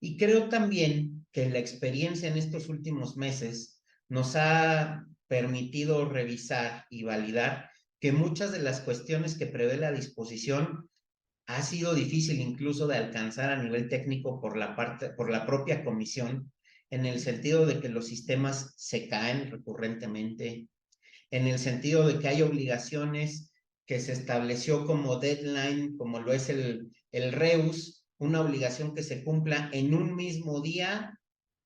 Y creo también que la experiencia en estos últimos meses nos ha permitido revisar y validar que muchas de las cuestiones que prevé la disposición ha sido difícil incluso de alcanzar a nivel técnico por la propia comisión, en el sentido de que los sistemas se caen recurrentemente, en el sentido de que hay obligaciones que se estableció como deadline, como lo es el REUS, una obligación que se cumpla en un mismo día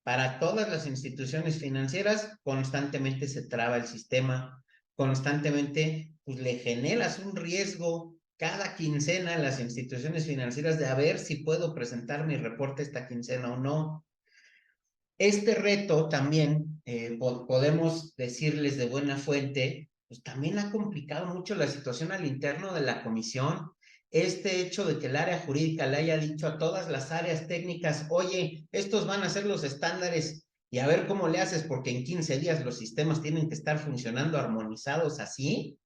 para todas las instituciones financieras, constantemente se traba el sistema, constantemente pues, le generas un riesgo cada quincena a las instituciones financieras de a ver si puedo presentar mi reporte esta quincena o no. Este reto también, podemos decirles de buena fuente, pues también ha complicado mucho la situación al interno de la comisión. Este hecho de que el área jurídica le haya dicho a todas las áreas técnicas, oye, estos van a ser los estándares y a ver cómo le haces porque en 15 días los sistemas tienen que estar funcionando armonizados así,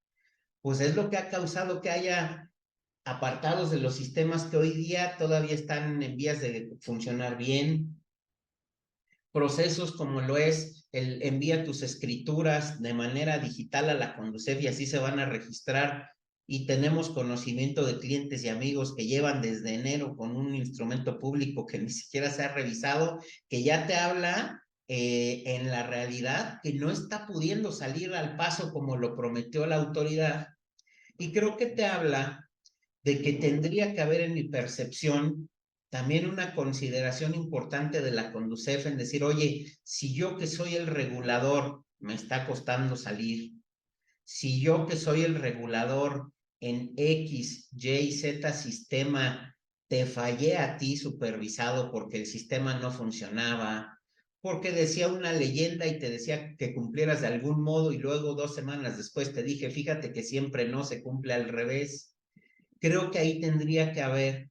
pues es lo que ha causado que haya apartados de los sistemas que hoy día todavía están en vías de funcionar bien, procesos como lo es el envía tus escrituras de manera digital a la Conducef y así se van a registrar, y tenemos conocimiento de clientes y amigos que llevan desde enero con un instrumento público que ni siquiera se ha revisado, que ya te habla en la realidad que no está pudiendo salir al paso como lo prometió la autoridad, y creo que te habla de que tendría que haber en mi percepción también una consideración importante de la Conducef en decir, oye, si yo que soy el regulador me está costando salir, si yo que soy el regulador en X, Y, Z sistema te fallé a ti supervisado porque el sistema no funcionaba, porque decía una leyenda y te decía que cumplieras de algún modo y luego 2 semanas después te dije, fíjate que siempre no se cumple al revés. Creo que ahí tendría que haber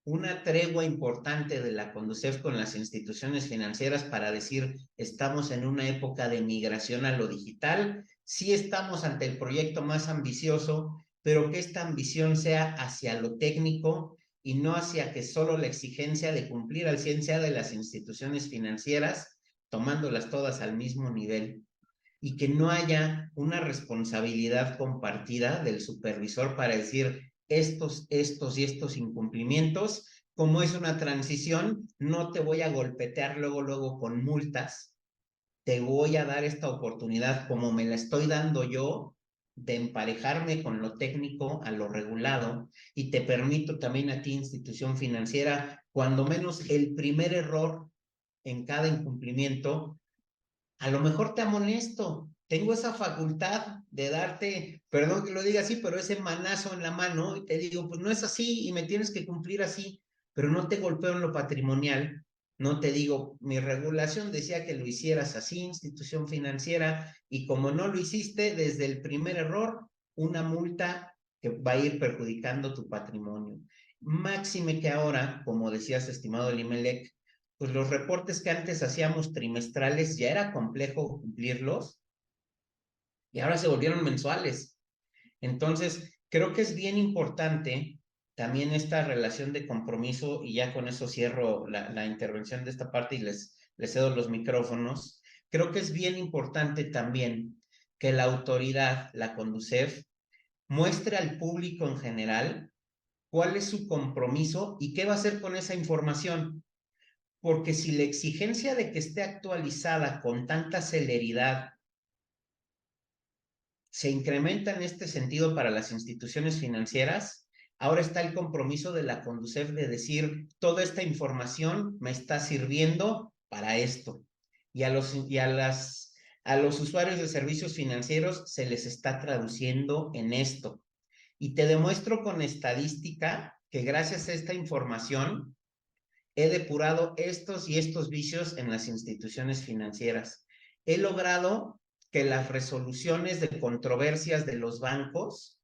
una tregua importante de la Conducef con las instituciones financieras para decir, estamos en una época de migración a lo digital, sí estamos ante el proyecto más ambicioso, pero que esta ambición sea hacia lo técnico y no hacia que solo la exigencia de cumplir al 100 sea de las instituciones financieras, tomándolas todas al mismo nivel, y que no haya una responsabilidad compartida del supervisor para decir estos y estos incumplimientos, como es una transición, no te voy a golpetear luego con multas, te voy a dar esta oportunidad como me la estoy dando yo de emparejarme con lo técnico a lo regulado, y te permito también a ti, institución financiera, cuando menos el primer error en cada incumplimiento, a lo mejor te amonesto, tengo esa facultad de darte, perdón que lo diga así, pero ese manazo en la mano y te digo, pues no es así y me tienes que cumplir así, pero no te golpeo en lo patrimonial, no te digo, mi regulación decía que lo hicieras así, institución financiera, y como no lo hiciste, desde el primer error, una multa que va a ir perjudicando tu patrimonio. Máxime que ahora, como decías, estimado Limelec, pues los reportes que antes hacíamos trimestrales ya era complejo cumplirlos y ahora se volvieron mensuales. Entonces, Creo que es bien importante también esta relación de compromiso, y ya con eso cierro la intervención de esta parte y les cedo los micrófonos. Creo que es bien importante también que la autoridad, la Conducef, muestre al público en general cuál es su compromiso y qué va a hacer con esa información. Porque si la exigencia de que esté actualizada con tanta celeridad se incrementa en este sentido para las instituciones financieras, ahora está el compromiso de la Conducef de decir, toda esta información me está sirviendo para esto. Y a los usuarios de servicios financieros se les está traduciendo en esto. Y te demuestro con estadística que gracias a esta información he depurado estos y estos vicios en las instituciones financieras. He logrado que las resoluciones de controversias de los bancos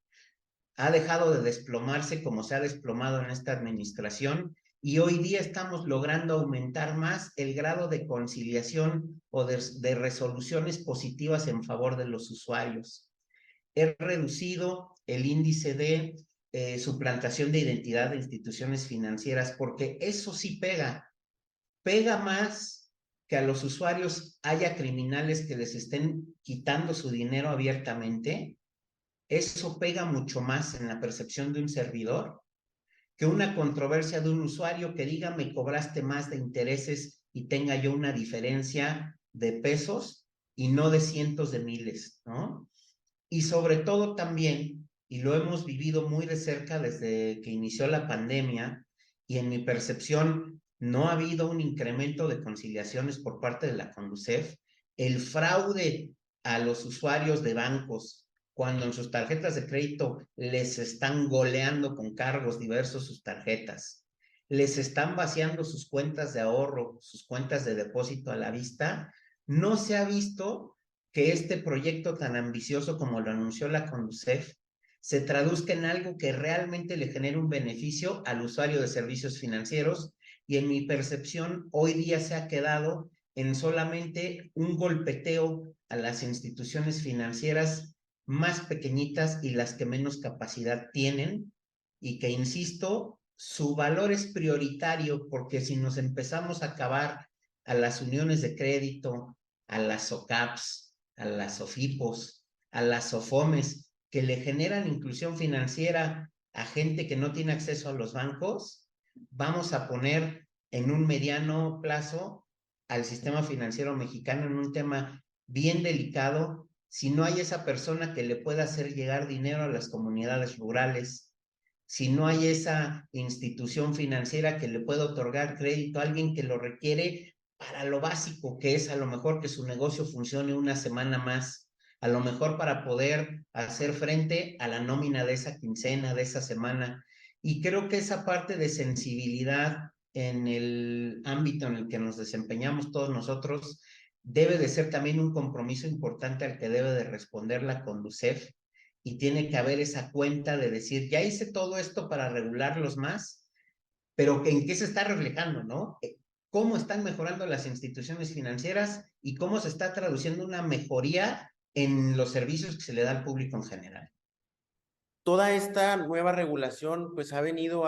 ha dejado de desplomarse como se ha desplomado en esta administración, y hoy día estamos logrando aumentar más el grado de conciliación o de resoluciones positivas en favor de los usuarios. He reducido el índice de suplantación de identidad de instituciones financieras, porque eso sí pega más que a los usuarios haya criminales que les estén quitando su dinero abiertamente. Eso pega mucho más en la percepción de un servidor que una controversia de un usuario que diga me cobraste más de intereses y tenga yo una diferencia de pesos y no de cientos de miles, ¿no? Y sobre todo también, y lo hemos vivido muy de cerca desde que inició la pandemia, y en mi percepción no ha habido un incremento de conciliaciones por parte de la Conducef, el fraude a los usuarios de bancos cuando en sus tarjetas de crédito les están goleando con cargos diversos sus tarjetas, les están vaciando sus cuentas de ahorro, sus cuentas de depósito a la vista, no se ha visto que este proyecto tan ambicioso como lo anunció la Conducef se traduzca en algo que realmente le genere un beneficio al usuario de servicios financieros, y en mi percepción hoy día se ha quedado en solamente un golpeteo a las instituciones financieras más pequeñitas y las que menos capacidad tienen, y que, insisto, su valor es prioritario, porque si nos empezamos a acabar a las uniones de crédito, a las SOCAPs, a las SOFIPOS, a las SOFOMES, que le generan inclusión financiera a gente que no tiene acceso a los bancos, vamos a poner en un mediano plazo al sistema financiero mexicano en un tema bien delicado si no hay esa persona que le pueda hacer llegar dinero a las comunidades rurales, si no hay esa institución financiera que le pueda otorgar crédito a alguien que lo requiere para lo básico, que es a lo mejor que su negocio funcione una semana más, a lo mejor para poder hacer frente a la nómina de esa quincena, de esa semana. Y creo que esa parte de sensibilidad en el ámbito en el que nos desempeñamos todos nosotros debe de ser también un compromiso importante al que debe de responder la Conducef, y tiene que haber esa cuenta de decir, ya hice todo esto para regularlos más, pero ¿en qué se está reflejando, no? ¿Cómo están mejorando las instituciones financieras y cómo se está traduciendo una mejoría en los servicios que se le da al público en general? Toda esta nueva regulación pues ha venido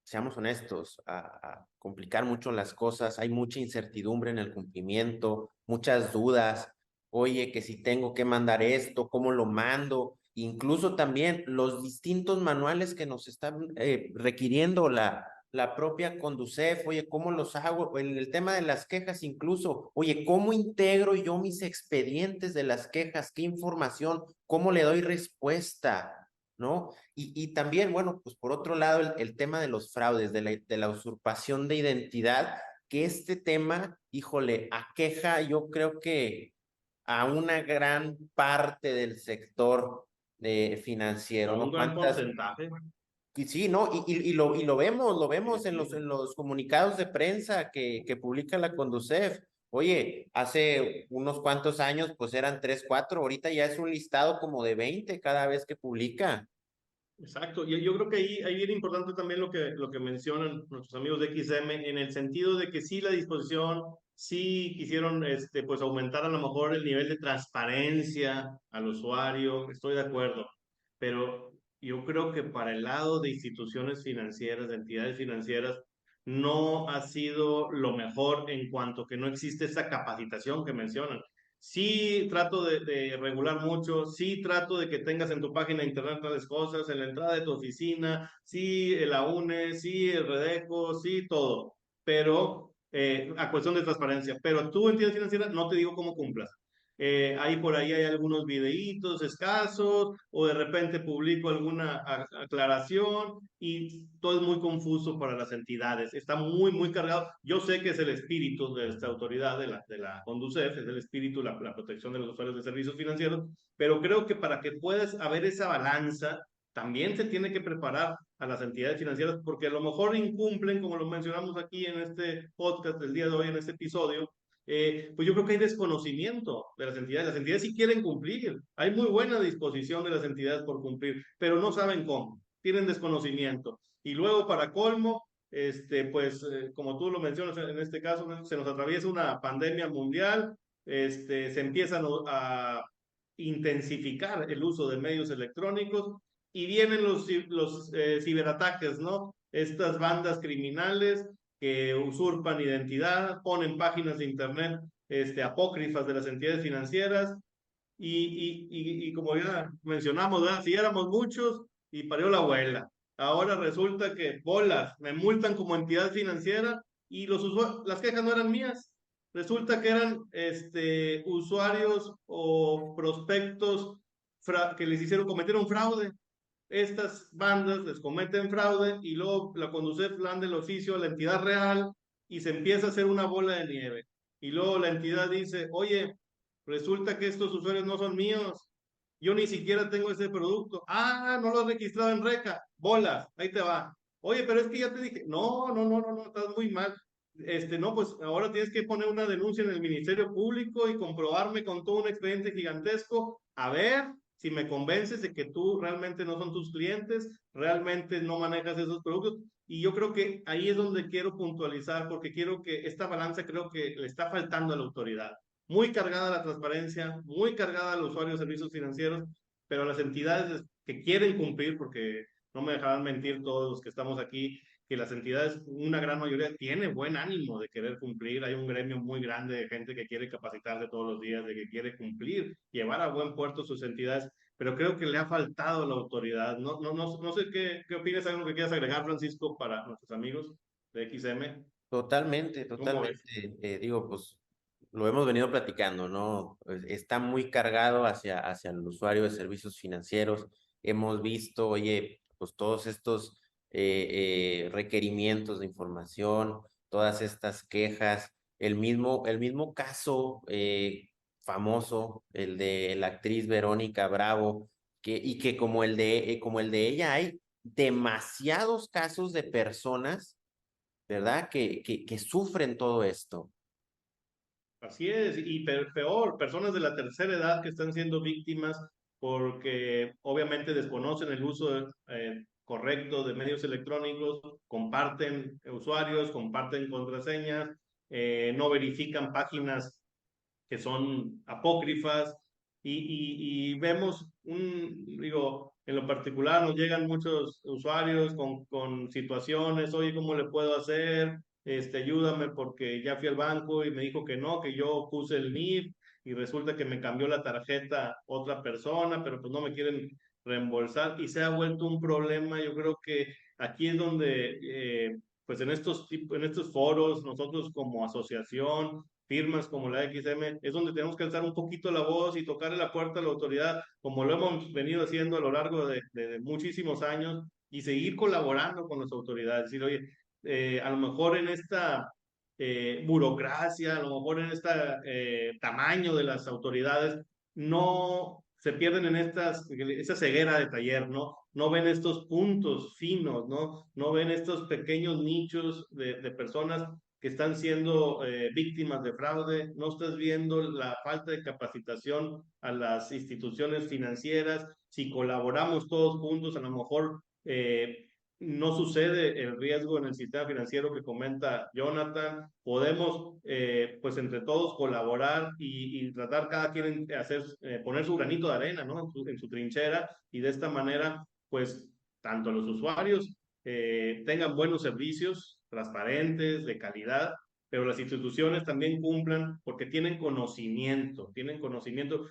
seamos honestos, a complicar mucho las cosas. Hay mucha incertidumbre en el cumplimiento, muchas dudas. Oye, que si tengo que mandar esto, ¿cómo lo mando? Incluso también los distintos manuales que nos están requiriendo la propia Conducef. Oye, ¿cómo los hago? En el tema de las quejas incluso, oye, ¿cómo integro yo mis expedientes de las quejas? ¿Qué información? ¿Cómo le doy respuesta? ¿No? Y también, bueno, pues por otro lado, el tema de los fraudes, de la usurpación de identidad, que este tema, híjole, aqueja, yo creo que a una gran parte del sector financiero, A un ¿no? gran porcentaje. Y sí, ¿no? Y lo vemos en los comunicados de prensa que publica la Conducef. Oye, hace unos cuantos años, pues eran 3, 4, ahorita ya es un listado como de 20 cada vez que publica. Exacto, yo creo que ahí viene importante también lo que mencionan nuestros amigos de XM, en el sentido de que sí la disposición, sí quisieron pues aumentar a lo mejor el nivel de transparencia al usuario, estoy de acuerdo, pero yo creo que para el lado de instituciones financieras, de entidades financieras, no ha sido lo mejor en cuanto que no existe esa capacitación que mencionan. Sí trato de regular mucho, sí trato de que tengas en tu página de internet tales cosas, en la entrada de tu oficina, sí el AUNE, sí el Redeco, sí todo, pero a cuestión de transparencia. Pero tú, entidad financiera, no te digo cómo cumplas. Ahí por ahí hay algunos videitos escasos o de repente publico alguna aclaración y todo es muy confuso para las entidades. Está muy, muy cargado. Yo sé que es el espíritu de esta autoridad, de la Conducef, es el espíritu, la protección de los usuarios de servicios financieros, pero creo que para que puedas haber esa balanza, también se tiene que preparar a las entidades financieras porque a lo mejor incumplen, como lo mencionamos aquí en este podcast del día de hoy, en este episodio, pues yo creo que hay desconocimiento de las entidades. Las entidades sí quieren cumplir. Hay muy buena disposición de las entidades por cumplir, pero no saben cómo. Tienen desconocimiento. Y luego, para colmo, pues, como tú lo mencionas en este caso, se nos atraviesa una pandemia mundial, se empiezan a intensificar el uso de medios electrónicos y vienen los ciberataques, ¿no? Estas bandas criminales que usurpan identidad, ponen páginas de internet apócrifas de las entidades financieras y como ya mencionamos, ¿verdad? Si éramos muchos y parió la abuela. Ahora resulta que bolas, me multan como entidad financiera y las quejas no eran mías. Resulta que eran usuarios o prospectos que les cometieron fraude. Estas bandas les cometen fraude y luego la Conducef manda el oficio a la entidad real y se empieza a hacer una bola de nieve. Y luego la entidad dice, oye, resulta que estos usuarios no son míos, yo ni siquiera tengo ese producto. Ah, no lo has registrado en RECA. Bolas, ahí te va. Oye, pero es que ya te dije, no, estás muy mal. No, pues ahora tienes que poner una denuncia en el Ministerio Público y comprobarme con todo un expediente gigantesco. A ver si me convences de que tú realmente no son tus clientes, realmente no manejas esos productos. Y yo creo que ahí es donde quiero puntualizar, porque quiero que esta balanza creo que le está faltando a la autoridad. Muy cargada la transparencia, muy cargada al usuario de servicios financieros, pero las entidades que quieren cumplir, porque no me dejarán mentir todos los que estamos aquí, que las entidades, una gran mayoría, tiene buen ánimo de querer cumplir. Hay un gremio muy grande de gente que quiere capacitarse todos los días, de que quiere cumplir, llevar a buen puerto sus entidades, pero creo que le ha faltado la autoridad. No sé qué opinas, algo que quieras agregar, Francisco, para nuestros amigos de XM. Totalmente, ¿Cómo ves? totalmente. Digo, pues lo hemos venido platicando, ¿no? Pues, está muy cargado hacia el usuario de servicios financieros. Hemos visto, oye, pues todos estos requerimientos de información, todas estas quejas, el mismo caso famoso, el de la actriz Verónica Bravo, y que como el de ella hay demasiados casos de personas, ¿verdad? Que sufren todo esto. Así es, y peor, personas de la tercera edad que están siendo víctimas porque obviamente desconocen el uso correcto de medios electrónicos, comparten usuarios, comparten contraseñas, no verifican páginas que son apócrifas y vemos digo, en lo particular nos llegan muchos usuarios con situaciones, oye, ¿cómo le puedo hacer? Ayúdame porque ya fui al banco y me dijo que no, que yo puse el NIF y resulta que me cambió la tarjeta otra persona, pero pues no me quieren reembolsar y se ha vuelto un problema. Yo creo que aquí es donde, pues en estos foros, nosotros como asociación, firmas como la XM, es donde tenemos que alzar un poquito la voz y tocarle la puerta a la autoridad, como lo hemos venido haciendo a lo largo de muchísimos años, y seguir colaborando con las autoridades. Decir, oye, a lo mejor en esta burocracia, a lo mejor en este tamaño de las autoridades, no se pierden en esa ceguera de taller, ¿no? No ven estos puntos finos, ¿no? No ven estos pequeños nichos de personas que están siendo víctimas de fraude, no estás viendo la falta de capacitación a las instituciones financieras. Si colaboramos todos juntos, a lo mejor no sucede el riesgo en el sistema financiero que comenta Jonathan. Podemos, pues entre todos colaborar y tratar cada quien poner su granito de arena, ¿no? En su trinchera, y de esta manera, pues, tanto los usuarios tengan buenos servicios transparentes, de calidad, pero las instituciones también cumplan porque tienen conocimiento,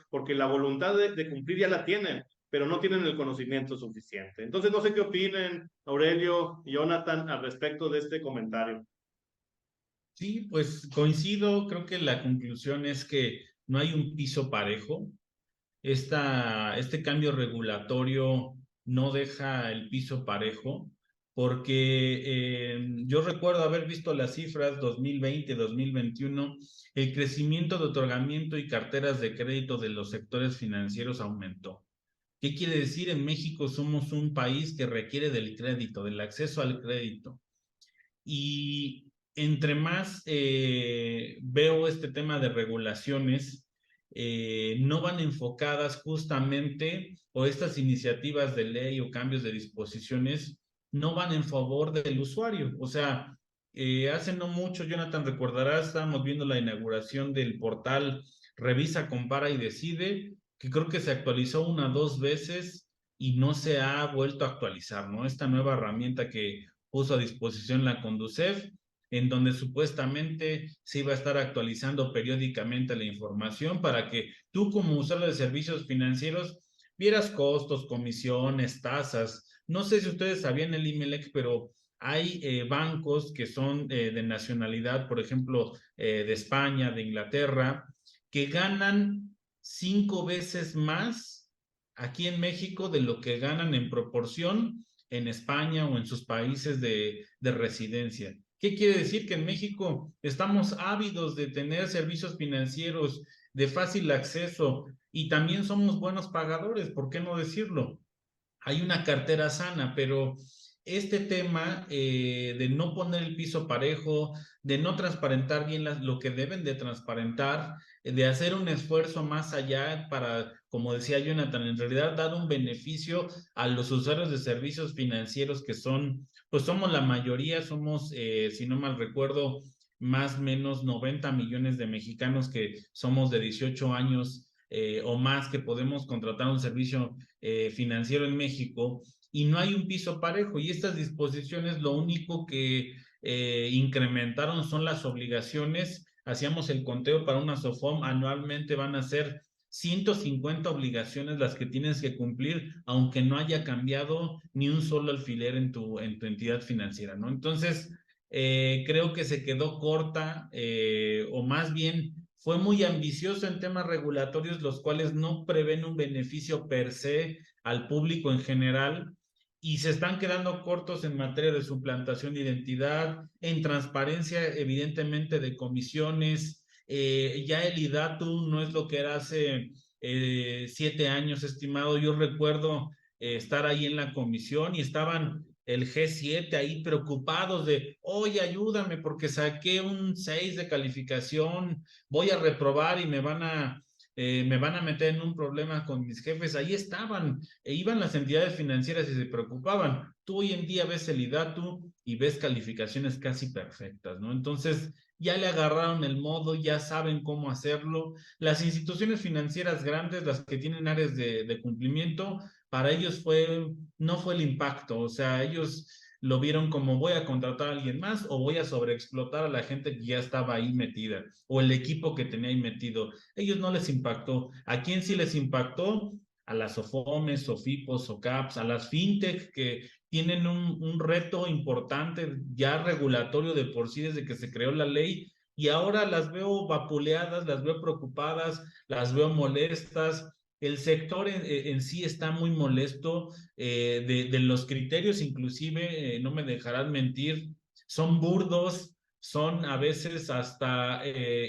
porque la voluntad de cumplir ya la tienen, pero no tienen el conocimiento suficiente. Entonces, no sé qué opinen Aurelio y Jonathan al respecto de este comentario. Sí, pues coincido, creo que la conclusión es que no hay un piso parejo. Este cambio regulatorio no deja el piso parejo, porque yo recuerdo haber visto las cifras 2020, 2021, el crecimiento de otorgamiento y carteras de crédito de los sectores financieros aumentó. ¿Qué quiere decir? En México somos un país que requiere del crédito, del acceso al crédito. Y entre más veo este tema de regulaciones, no van enfocadas justamente, o estas iniciativas de ley o cambios de disposiciones, no van en favor del usuario. O sea, hace no mucho, Jonathan, recordarás, estábamos viendo la inauguración del portal Revisa, Compara y Decide, que creo que se actualizó 1 o 2 veces y no se ha vuelto a actualizar, ¿no? Esta nueva herramienta que puso a disposición la Conducef, en donde supuestamente se iba a estar actualizando periódicamente la información para que tú como usuario de servicios financieros vieras costos, comisiones, tasas. No sé si ustedes sabían el IMELEC, pero hay bancos que son de nacionalidad, por ejemplo, de España, de Inglaterra, que ganan 5 veces más aquí en México de lo que ganan en proporción en España o en sus países de residencia. ¿Qué quiere decir? Que en México estamos ávidos de tener servicios financieros de fácil acceso y también somos buenos pagadores, ¿por qué no decirlo? Hay una cartera sana, pero este tema de no poner el piso parejo, de no transparentar bien lo que deben de transparentar, de hacer un esfuerzo más allá para, como decía Jonathan, en realidad dar un beneficio a los usuarios de servicios financieros que son, pues somos la mayoría, somos, si no mal recuerdo, más o menos 90 millones de mexicanos que somos de 18 años o más que podemos contratar un servicio financiero en México, y no hay un piso parejo, y estas disposiciones lo único que incrementaron son las obligaciones. Hacíamos el conteo para una SOFOM, anualmente van a ser 150 obligaciones las que tienes que cumplir, aunque no haya cambiado ni un solo alfiler en tu entidad financiera, ¿no? Entonces, creo que se quedó corta, o más bien fue muy ambicioso en temas regulatorios, los cuales no prevén un beneficio per se al público en general, y se están quedando cortos en materia de suplantación de identidad, en transparencia evidentemente de comisiones. Ya el IDATU no es lo que era hace 7 años, estimado. Yo recuerdo estar ahí en la comisión y estaban el G7 ahí preocupados de, oye, ayúdame porque saqué un 6 de calificación, voy a reprobar y me van a meter en un problema con mis jefes. Ahí estaban, iban las entidades financieras y se preocupaban. Tú hoy en día ves el IDATU y ves calificaciones casi perfectas, ¿no? Entonces, ya le agarraron el modo, ya saben cómo hacerlo. Las instituciones financieras grandes, las que tienen áreas de cumplimiento, para ellos no fue el impacto, o sea, ellos lo vieron como voy a contratar a alguien más o voy a sobreexplotar a la gente que ya estaba ahí metida o el equipo que tenía ahí metido. Ellos no les impactó. ¿A quién sí les impactó? A las SOFOMES, SOFIPOS, SOCAPs, a las FinTech que tienen un reto importante ya regulatorio de por sí desde que se creó la ley, y ahora las veo vapuleadas, las veo preocupadas, las veo molestas. El sector en sí está muy molesto de los criterios, inclusive, no me dejarán mentir, son burdos, son a veces hasta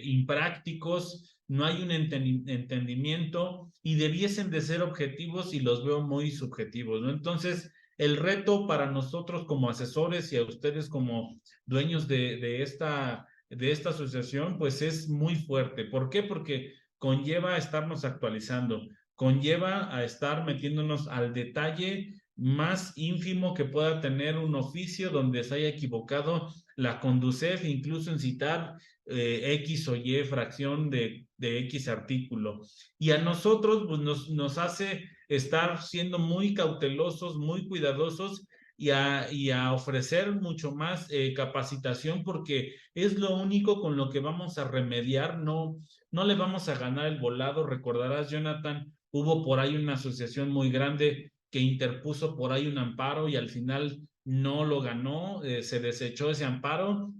imprácticos, no hay un entendimiento y debiesen de ser objetivos y los veo muy subjetivos, ¿no? Entonces, el reto para nosotros como asesores y a ustedes como dueños de esta asociación, pues es muy fuerte. ¿Por qué? Porque conlleva a estarnos actualizando, conlleva a estar metiéndonos al detalle más ínfimo que pueda tener un oficio donde se haya equivocado la Conducef, incluso en citar X o Y fracción de X artículo. Y a nosotros pues, nos hace estar siendo muy cautelosos, muy cuidadosos y a ofrecer mucho más capacitación, porque es lo único con lo que vamos a remediar, no le vamos a ganar el volado. Recordarás, Jonathan, hubo por ahí una asociación muy grande que interpuso por ahí un amparo y al final no lo ganó, se desechó ese amparo.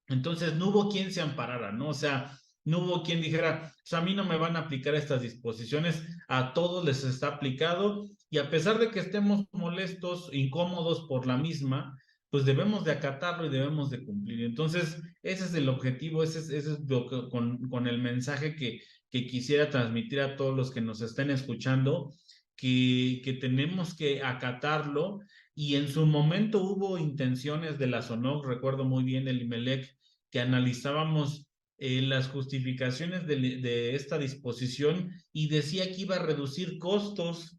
Entonces no hubo quien se amparara, ¿no? O sea, no hubo quien dijera, pues a mí no me van a aplicar estas disposiciones, a todos les está aplicado y a pesar de que estemos molestos, incómodos por la misma, pues debemos de acatarlo y debemos de cumplir. Entonces, ese es el objetivo, ese es lo que, con el mensaje que quisiera transmitir a todos los que nos estén escuchando, que tenemos que acatarlo. Y en su momento hubo intenciones de la SONOC, recuerdo muy bien el IMELEC, que analizábamos las justificaciones de esta disposición y decía que iba a reducir costos.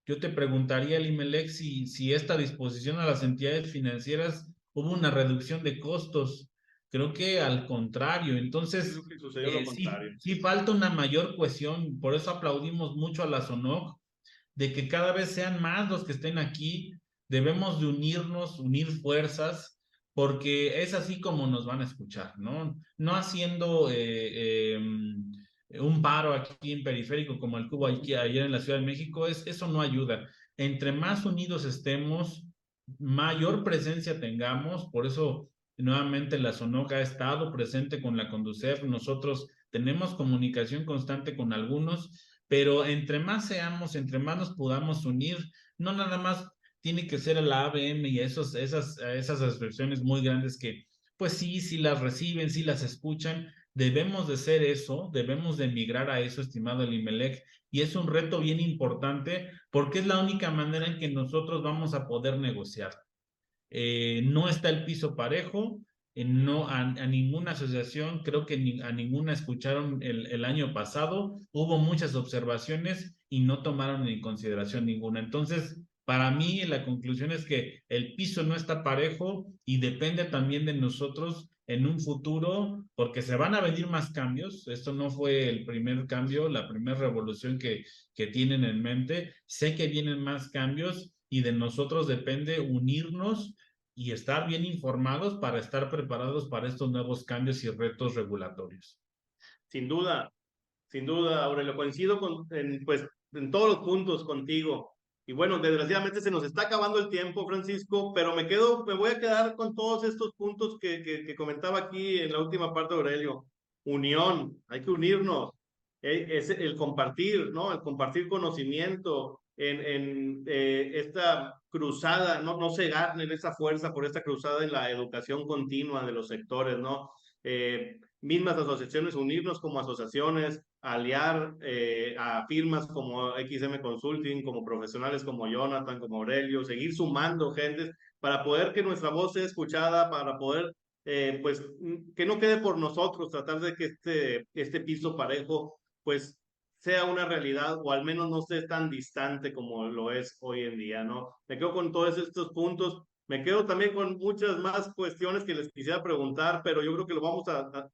Yo te preguntaría, Limelec, si esta disposición a las entidades financieras hubo una reducción de costos. Creo que al contrario. Entonces, Creo que sucedió lo contrario. sí falta una mayor cohesión. Por eso aplaudimos mucho a la SONOC, de que cada vez sean más los que estén aquí. Debemos de unirnos, unir fuerzas, porque es así como nos van a escuchar, ¿no? No haciendo un paro aquí en periférico como el que hubo aquí, ayer en la Ciudad de México, eso no ayuda. Entre más unidos estemos, mayor presencia tengamos. Por eso nuevamente la SONOC ha estado presente con la Conducef. Nosotros tenemos comunicación constante con algunos, pero entre más seamos, entre más nos podamos unir, no nada más tiene que ser a la ABM y a esas asociaciones muy grandes que pues sí las reciben, sí las escuchan. Debemos de ser eso, debemos de migrar a eso, estimado Elimelech, y es un reto bien importante porque es la única manera en que nosotros vamos a poder negociar. No está el piso parejo, no a ninguna asociación, creo que a ninguna escucharon el año pasado, hubo muchas observaciones y no tomaron en consideración ninguna. Entonces, para mí la conclusión es que el piso no está parejo y depende también de nosotros en un futuro, porque se van a venir más cambios. Esto no fue el primer cambio, la primera revolución que tienen en mente. Sé que vienen más cambios y de nosotros depende unirnos y estar bien informados para estar preparados para estos nuevos cambios y retos regulatorios. Sin duda, Aurelio, coincido pues, en todos los puntos contigo. Y bueno, desgraciadamente se nos está acabando el tiempo, Francisco, pero me voy a quedar con todos estos puntos que comentaba aquí en la última parte de Aurelio. Unión, hay que unirnos, es el compartir, ¿no? El compartir conocimiento en esta cruzada, no cegar en esa fuerza por esta cruzada en la educación continua de los sectores, ¿no? Mismas asociaciones, unirnos como asociaciones, aliar a firmas como XM Consulting, como profesionales como Jonathan, como Aurelio, seguir sumando gentes para poder que nuestra voz sea escuchada, para poder, pues, que no quede por nosotros, tratar de que este piso parejo, pues, sea una realidad o al menos no esté tan distante como lo es hoy en día, ¿no? Me quedo con todos estos puntos. Me quedo también con muchas más cuestiones que les quisiera preguntar, pero yo creo que lo vamos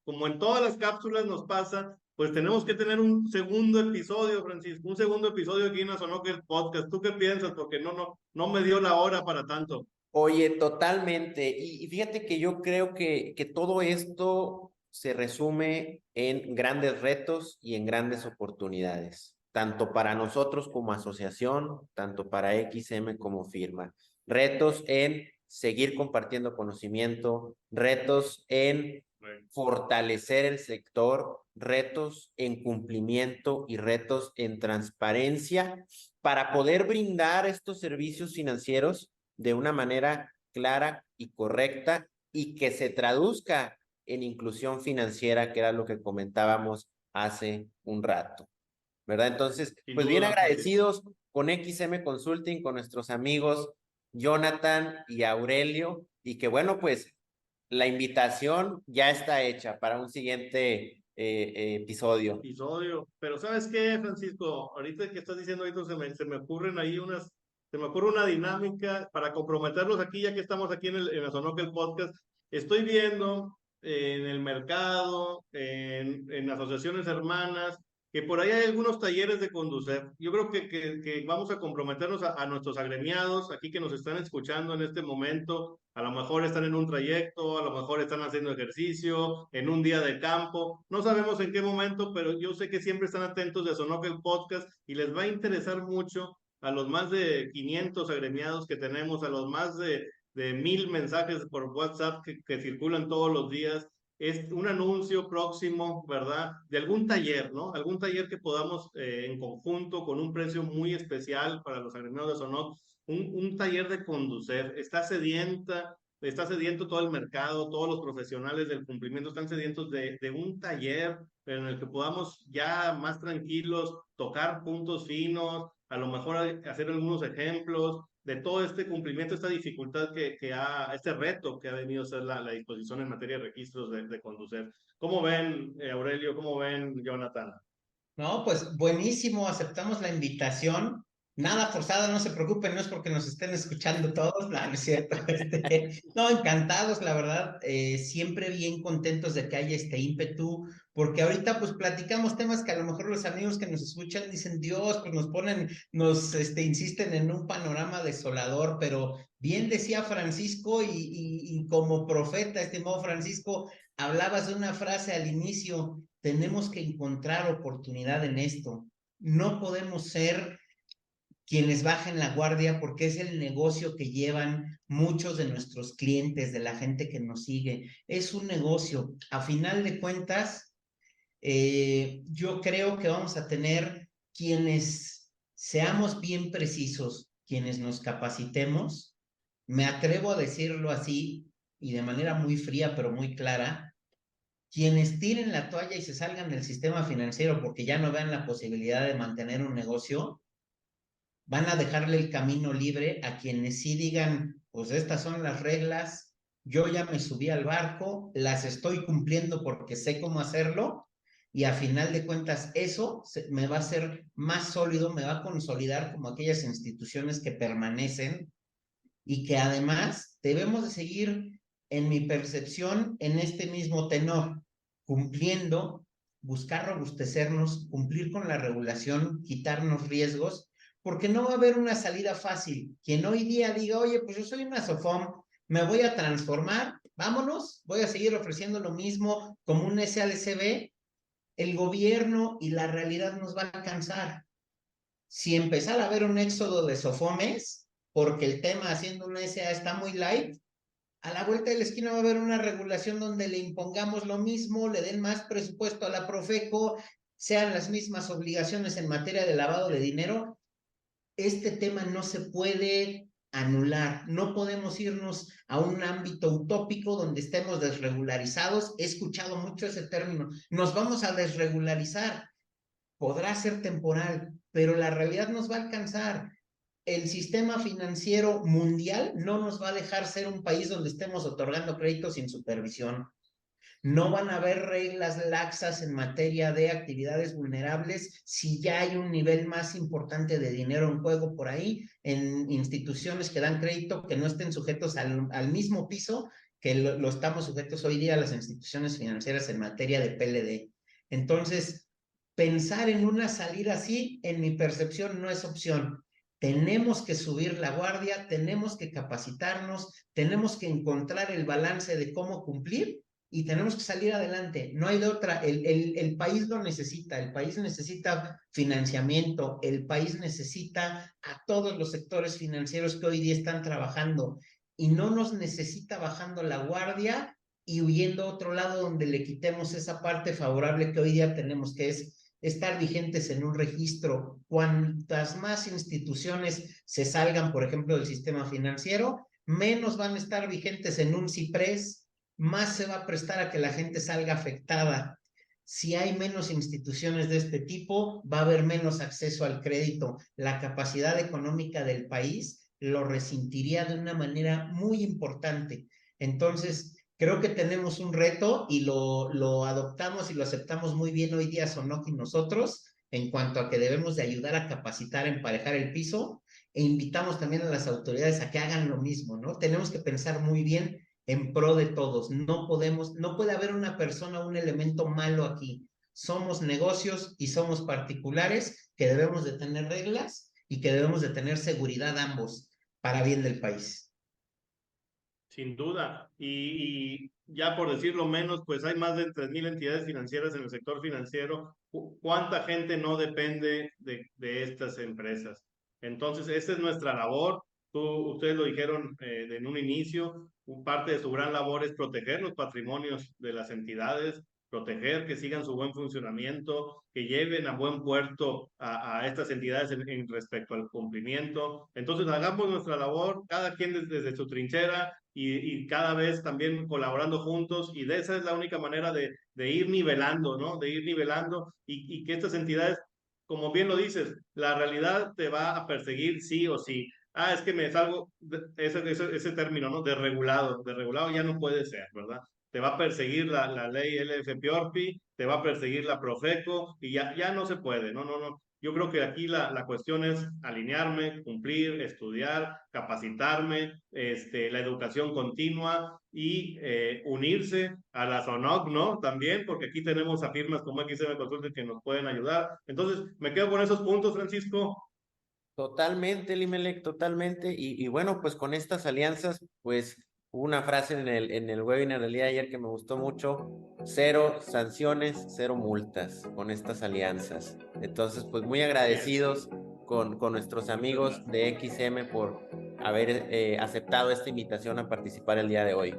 como en todas las cápsulas nos pasa, pues tenemos que tener un segundo episodio, Francisco, un segundo episodio aquí en Azonoker Podcast. ¿Tú qué piensas? Porque no me dio la hora para tanto. Oye, totalmente. Y fíjate que yo creo que todo esto se resume en grandes retos y en grandes oportunidades, tanto para nosotros como asociación, tanto para XM como firma. Retos en seguir compartiendo conocimiento, retos en fortalecer el sector, retos en cumplimiento y retos en transparencia para poder brindar estos servicios financieros de una manera clara y correcta y que se traduzca en inclusión financiera, que era lo que comentábamos hace un rato, ¿verdad? Entonces, pues bien agradecidos con XM Consulting, con nuestros amigos Jonathan y Aurelio, y que bueno, pues la invitación ya está hecha para un siguiente episodio. Pero ¿sabes qué, Francisco? Ahorita que estás diciendo esto, se me ocurren ahí se me ocurre una dinámica para comprometerlos aquí, ya que estamos aquí en Asonoc el podcast. Estoy viendo en el mercado, en asociaciones hermanas, que por ahí hay algunos talleres de conducir. Yo creo que vamos a comprometernos a nuestros agremiados aquí que nos están escuchando en este momento. A lo mejor están en un trayecto, a lo mejor están haciendo ejercicio, en un día de campo. No sabemos en qué momento, pero yo sé que siempre están atentos de Asonoc el podcast y les va a interesar mucho a los más de 500 agremiados que tenemos, a los más de 1000 mensajes por WhatsApp que circulan todos los días. Es un anuncio próximo, ¿verdad? De algún taller, ¿no? Algún taller que podamos en conjunto con un precio muy especial para los agremiados de Asonoc, un taller de conducir. Está sediento todo el mercado, todos los profesionales del cumplimiento están sedientos de un taller en el que podamos ya más tranquilos tocar puntos finos, a lo mejor hacer algunos ejemplos de todo este cumplimiento, esta dificultad este reto que ha venido a ser la disposición en materia de registros de conducir. ¿Cómo ven, Aurelio? ¿Cómo ven, Jonathan? No, pues buenísimo, aceptamos la invitación. Nada forzado, no se preocupen, no es porque nos estén escuchando todos, no, no es cierto. No, encantados, la verdad, siempre bien contentos de que haya este ímpetu, porque ahorita pues platicamos temas que a lo mejor los amigos que nos escuchan dicen, Dios, pues nos insisten en un panorama desolador, pero bien decía Francisco y como profeta, estimado Francisco, hablabas de una frase al inicio, tenemos que encontrar oportunidad en esto. No podemos ser quienes bajen la guardia porque es el negocio que llevan muchos de nuestros clientes, de la gente que nos sigue. Es un negocio. A final de cuentas, yo creo que vamos a tener quienes seamos bien precisos, quienes nos capacitemos. Me atrevo a decirlo así y de manera muy fría pero muy clara. Quienes tiren la toalla y se salgan del sistema financiero porque ya no vean la posibilidad de mantener un negocio, van a dejarle el camino libre a quienes sí digan, pues estas son las reglas, yo ya me subí al barco, las estoy cumpliendo porque sé cómo hacerlo, y a final de cuentas eso me va a hacer más sólido, me va a consolidar como aquellas instituciones que permanecen y que además debemos de seguir, en mi percepción, en este mismo tenor, cumpliendo, buscar robustecernos, cumplir con la regulación, quitarnos riesgos, porque no va a haber una salida fácil. Quien hoy día diga, oye, pues yo soy una SOFOM, me voy a transformar, vámonos, voy a seguir ofreciendo lo mismo como un SADCB, el gobierno y la realidad nos va a alcanzar. Si empezara a haber un éxodo de SOFOMES, porque el tema haciendo una SA está muy light, a la vuelta de la esquina va a haber una regulación donde le impongamos lo mismo, le den más presupuesto a la Profeco, sean las mismas obligaciones en materia de lavado de dinero. Este tema no se puede anular, no podemos irnos a un ámbito utópico donde estemos desregularizados. He escuchado mucho ese término, nos vamos a desregularizar. Podrá ser temporal, pero la realidad nos va a alcanzar. El sistema financiero mundial no nos va a dejar ser un país donde estemos otorgando créditos sin supervisión. No van a haber reglas laxas en materia de actividades vulnerables si ya hay un nivel más importante de dinero en juego por ahí en instituciones que dan crédito que no estén sujetos al mismo piso que lo estamos sujetos hoy día a las instituciones financieras en materia de PLD. Entonces, pensar en una salida así, en mi percepción, no es opción. Tenemos que subir la guardia, tenemos que capacitarnos, tenemos que encontrar el balance de cómo cumplir y tenemos que salir adelante. No hay de otra. El país lo necesita, el país necesita financiamiento, el país necesita a todos los sectores financieros que hoy día están trabajando y no nos necesita bajando la guardia y huyendo a otro lado donde le quitemos esa parte favorable que hoy día tenemos, que es estar vigentes en un registro. Cuantas más instituciones se salgan, por ejemplo, del sistema financiero, menos van a estar vigentes en un CIPRES, más se va a prestar a que la gente salga afectada. Si hay menos instituciones de este tipo, va a haber menos acceso al crédito. La capacidad económica del país lo resentiría de una manera muy importante. Entonces, creo que tenemos un reto y lo adoptamos y lo aceptamos muy bien hoy día Asonoc y nosotros en cuanto a que debemos de ayudar a capacitar, a emparejar el piso, e invitamos también a las autoridades a que hagan lo mismo, ¿no? Tenemos que pensar muy bien en pro de todos. No puede haber una persona, un elemento malo aquí. Somos negocios y somos particulares que debemos de tener reglas y que debemos de tener seguridad ambos para bien del país. Sin duda. Y ya por decirlo menos, pues hay más de 3,000 entidades financieras en el sector financiero. ¿Cuánta gente no depende de estas empresas? Entonces, esa es nuestra labor. Ustedes lo dijeron en un inicio, parte de su gran labor es proteger los patrimonios de las entidades, proteger que sigan su buen funcionamiento, que lleven a buen puerto a estas entidades en respecto al cumplimiento. Entonces, hagamos nuestra labor, cada quien desde su trinchera y cada vez también colaborando juntos, y de esa es la única manera de ir nivelando, ¿no? De ir nivelando y que estas entidades, como bien lo dices, la realidad te va a perseguir sí o sí. Es que me salgo, ese término, ¿no? De regulado ya no puede ser, ¿verdad? Te va a perseguir la ley LF-PIORPI, te va a perseguir la Profeco, y ya no se puede, no. Yo creo que aquí la cuestión es alinearme, cumplir, estudiar, capacitarme, la educación continua y unirse a la SONOC, ¿no? También, porque aquí tenemos a firmas como XM Consulting que nos pueden ayudar. Entonces, me quedo con esos puntos, Francisco. Totalmente, Limelec, totalmente. Y bueno, pues con estas alianzas, pues hubo una frase en el webinar del día de ayer que me gustó mucho: 0 sanciones, 0 multas con estas alianzas. Entonces, pues muy agradecidos con nuestros amigos de XM por haber aceptado esta invitación a participar el día de hoy.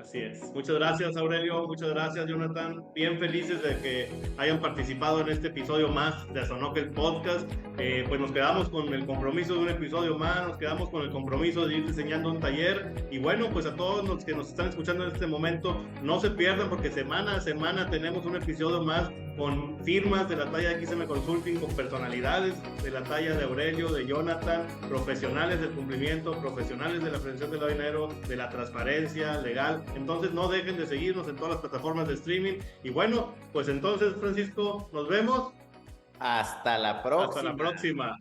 Así es. Muchas gracias, Aurelio. Muchas gracias, Jonathan. Bien felices de que hayan participado en este episodio más de ASONOC el Podcast. Pues nos quedamos con el compromiso de un episodio más, nos quedamos con el compromiso de ir diseñando un taller. Y bueno, pues a todos los que nos están escuchando en este momento, no se pierdan, porque semana a semana tenemos un episodio más con firmas de la talla de XM Consulting, con personalidades de la talla de Aurelio, de Jonathan, profesionales del cumplimiento, profesionales de la prevención del lavado de dinero, de la transparencia legal. Entonces no dejen de seguirnos en todas las plataformas de streaming. Y bueno, pues entonces, Francisco, nos vemos. Hasta la próxima. Hasta la próxima.